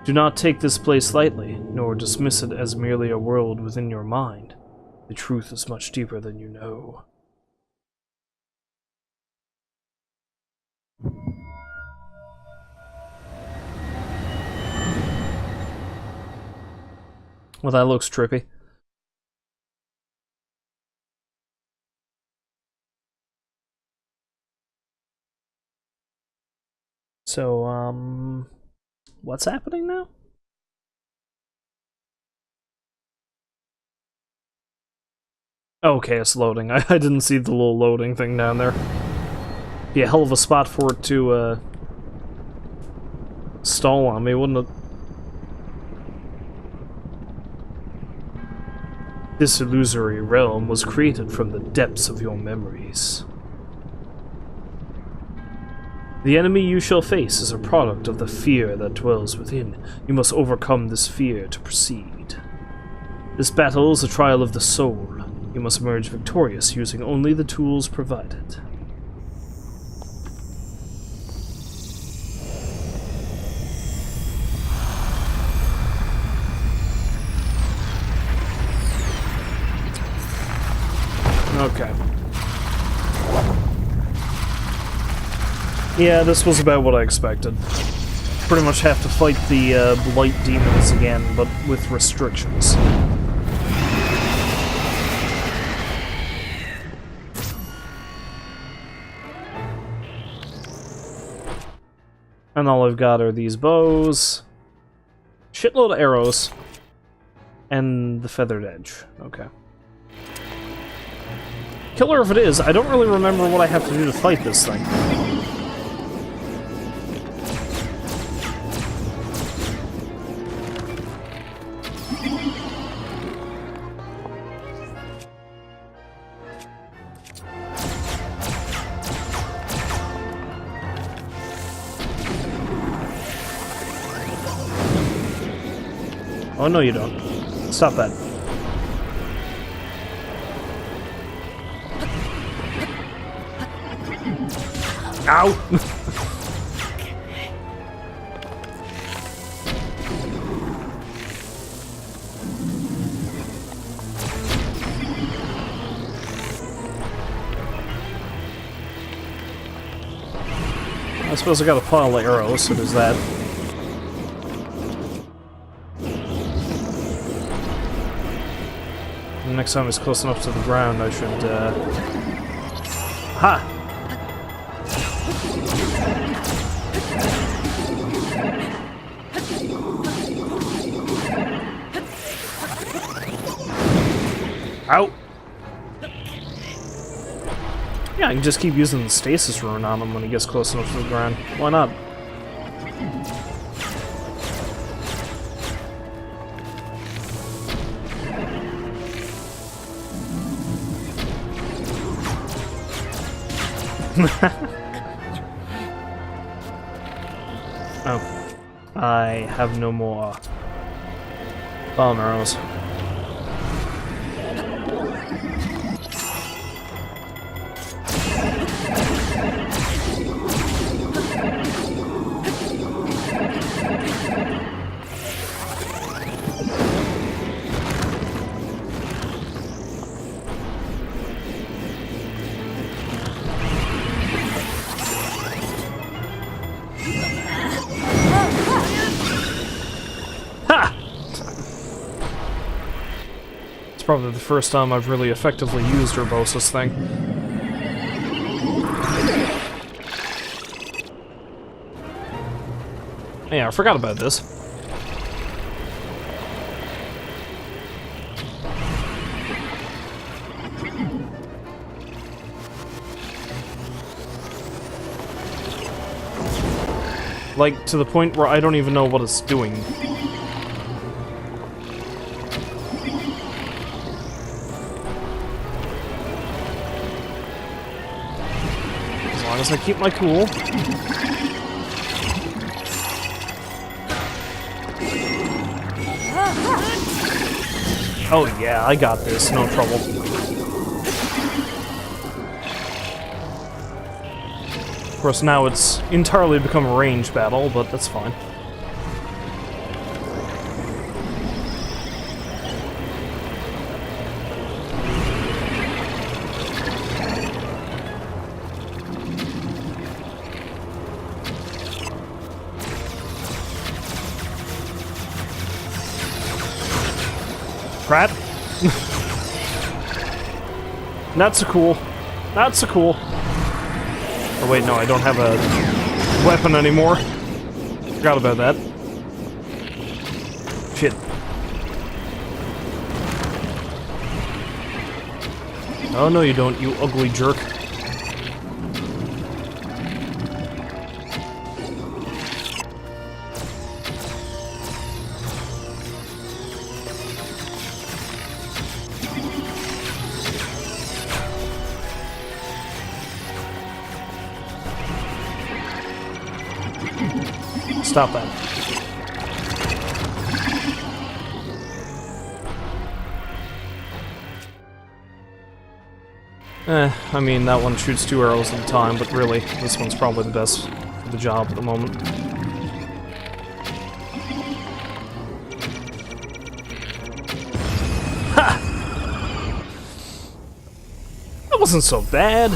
Do not take this place lightly, nor dismiss it as merely a world within your mind. The truth is much deeper than you know. Well, that looks trippy. So, what's happening now? Okay, it's loading. I didn't see the little loading thing down there. Be a hell of a spot for it to, stall on me, wouldn't it? This illusory realm was created from the depths of your memories. The enemy you shall face is a product of the fear that dwells within. You must overcome this fear to proceed. This battle is a trial of the soul. You must emerge victorious using only the tools provided. Okay. Yeah, this was about what I expected. Pretty much have to fight the blight demons again, but with restrictions. And all I've got are these bows, shitload of arrows, and the feathered edge. Okay. Killer if it is, I don't really remember what I have to do to fight this thing. Oh, no you don't. Stop that. Ow! I suppose I got a pile of arrows, so there's that. And next time it's close enough to the ground, I should, Ha! Ow! Yeah, I can just keep using the stasis rune on him when he gets close enough to the ground. Why not? Oh. I have no more bomb arrows. Probably the first time I've really effectively used Urbosa's thing. Yeah, I forgot about this. Like, to the point where I don't even know what it's doing. As I keep my cool. Oh yeah, I got this, no trouble. Of course, now it's entirely become a range battle, but that's fine. Pratt? Not so cool. Not so cool. Oh wait, no, I don't have a weapon anymore. Forgot about that. Shit. Oh no you don't, you ugly jerk. Stop that. I mean, that one shoots 2 arrows at a time, but really, this one's probably the best for the job at the moment. Ha! That wasn't so bad.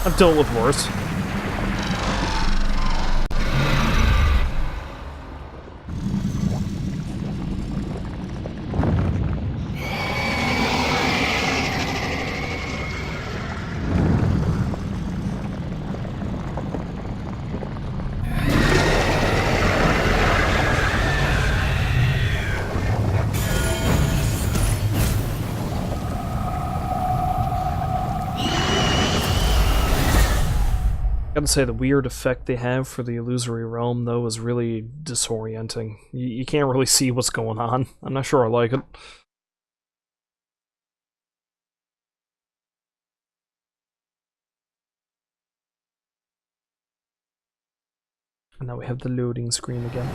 I've dealt with worse. Gotta say, the weird effect they have for the illusory realm, though, is really disorienting. You can't really see what's going on. I'm not sure I like it. And now we have the loading screen again.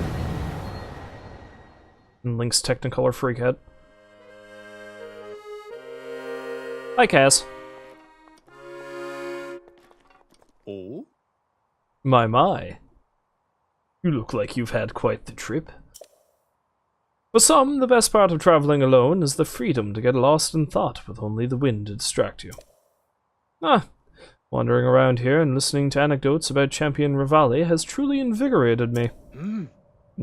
And Link's Technicolor freakout. Hi, Cass. Oh? My. You look like you've had quite the trip. For some, the best part of traveling alone is the freedom to get lost in thought with only the wind to distract you. Wandering around here and listening to anecdotes about Champion Rivali has truly invigorated me. In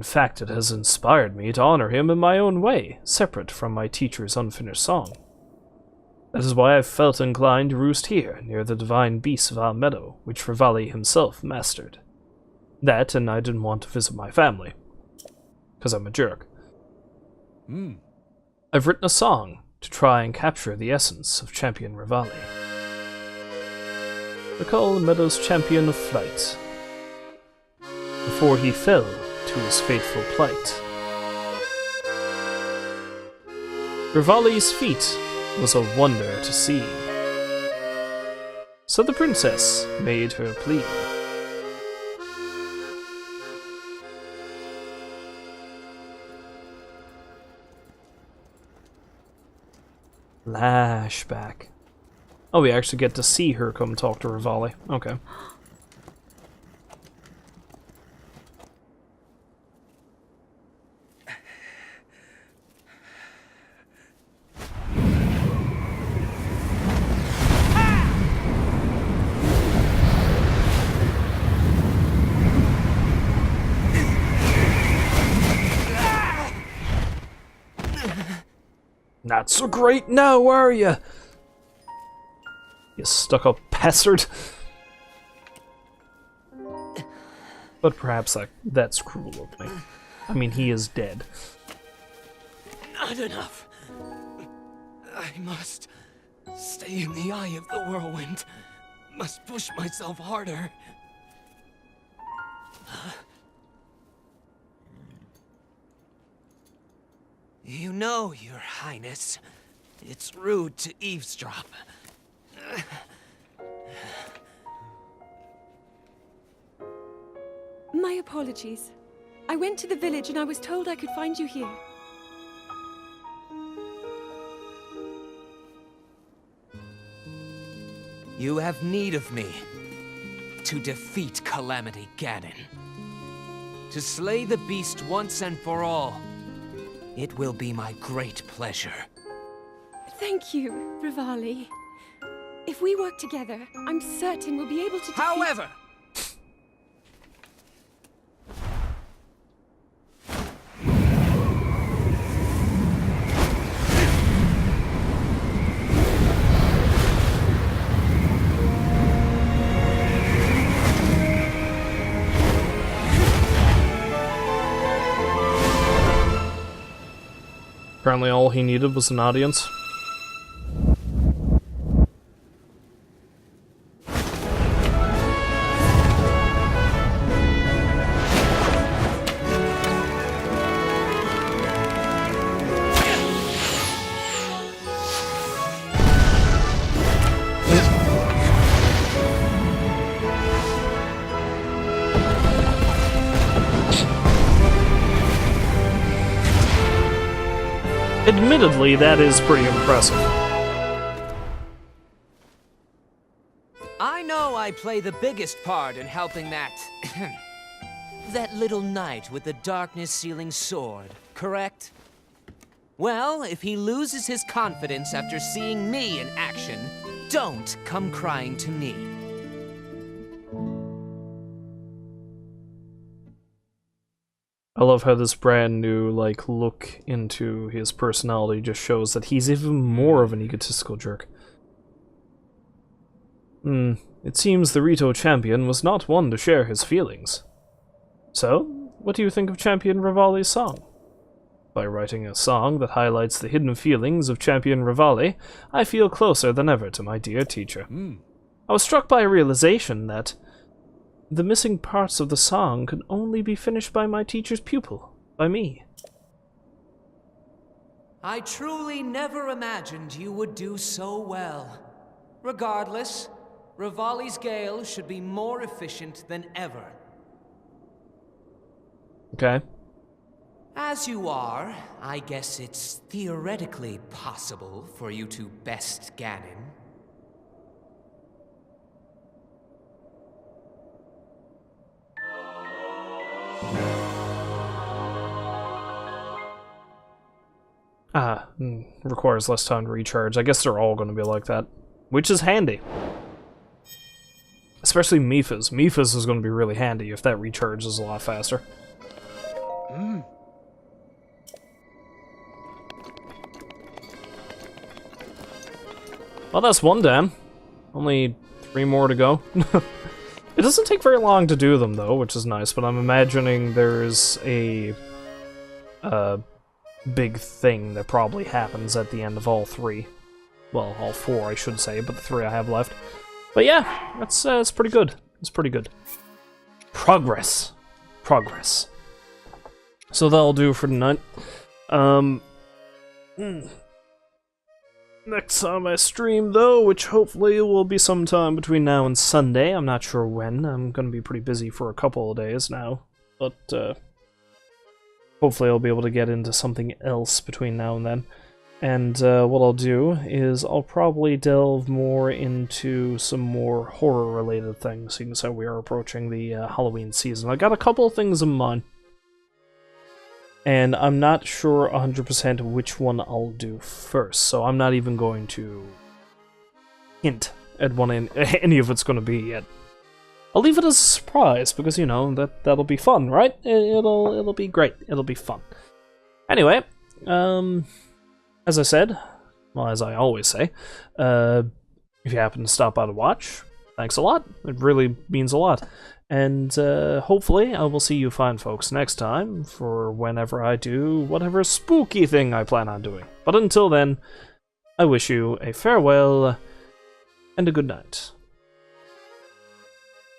fact, it has inspired me to honor him in my own way, separate from my teacher's unfinished song. That is why I've felt inclined to roost here, near the divine beasts of our meadow, which Rivali himself mastered. That, and I didn't want to visit my family. 'Cause I'm a jerk. I've written a song to try and capture the essence of Champion Rivali. Recall the meadow's champion of flight, before he fell to his fateful plight. Rivali's feat was a wonder to see, so the princess made her plea. Flashback. Oh, we actually get to see her come talk to Rivali. Okay. Not so great now, are you? You stuck-up bastard. But perhaps that's cruel of me. I mean, he is dead. Not enough. I must stay in the eye of the whirlwind. Must push myself harder. You know, Your Highness, it's rude to eavesdrop. My apologies. I went to the village and I was told I could find you here. You have need of me to defeat Calamity Ganon. To slay the beast once and for all. It will be my great pleasure. Thank you, Rivali. If we work together, I'm certain we'll be able to defeat... However, Apparently all he needed was an audience. Admittedly, that is pretty impressive. I know I play the biggest part in helping that... that little knight with the darkness-sealing sword, correct? Well, if he loses his confidence after seeing me in action, don't come crying to me. I love how this brand new, like, look into his personality just shows that he's even more of an egotistical jerk. It seems the Rito champion was not one to share his feelings. So, what do you think of Champion Rivali's song? By writing a song that highlights the hidden feelings of Champion Rivali, I feel closer than ever to my dear teacher. I was struck by a realization that the missing parts of the song could only be finished by my teacher's pupil, by me. I truly never imagined you would do so well. Regardless, Rivali's Gale should be more efficient than ever. Okay. As you are, I guess it's theoretically possible for you to best Ganon. Requires less time to recharge. I guess they're all going to be like that, which is handy. Especially Mipha's. Mipha's is going to be really handy if that recharges a lot faster. Well, that's one down. Only 3 more to go. It doesn't take very long to do them, though, which is nice, but I'm imagining there's a big thing that probably happens at the end of all 3. Well, all 4, I should say, but the 3 I have left. But yeah, that's pretty good. It's pretty good. Progress. Progress. So that'll do for tonight. Next time I stream, though, which hopefully will be sometime between now and Sunday. I'm not sure when. I'm going to be pretty busy for a couple of days now. But, hopefully I'll be able to get into something else between now and then. And what I'll do is I'll probably delve more into some more horror-related things, seeing as how we are approaching the Halloween season. I got a couple of things in mind. And I'm not sure 100% which one I'll do first, so I'm not even going to hint at any of it's going to be yet. I'll leave it as a surprise, because, you know, that'll be fun, right? It'll be great. It'll be fun. Anyway, as I said, well, as I always say, if you happen to stop by to watch, thanks a lot. It really means a lot. And hopefully I will see you fine folks next time for whenever I do whatever spooky thing I plan on doing. But until then, I wish you a farewell and a good night.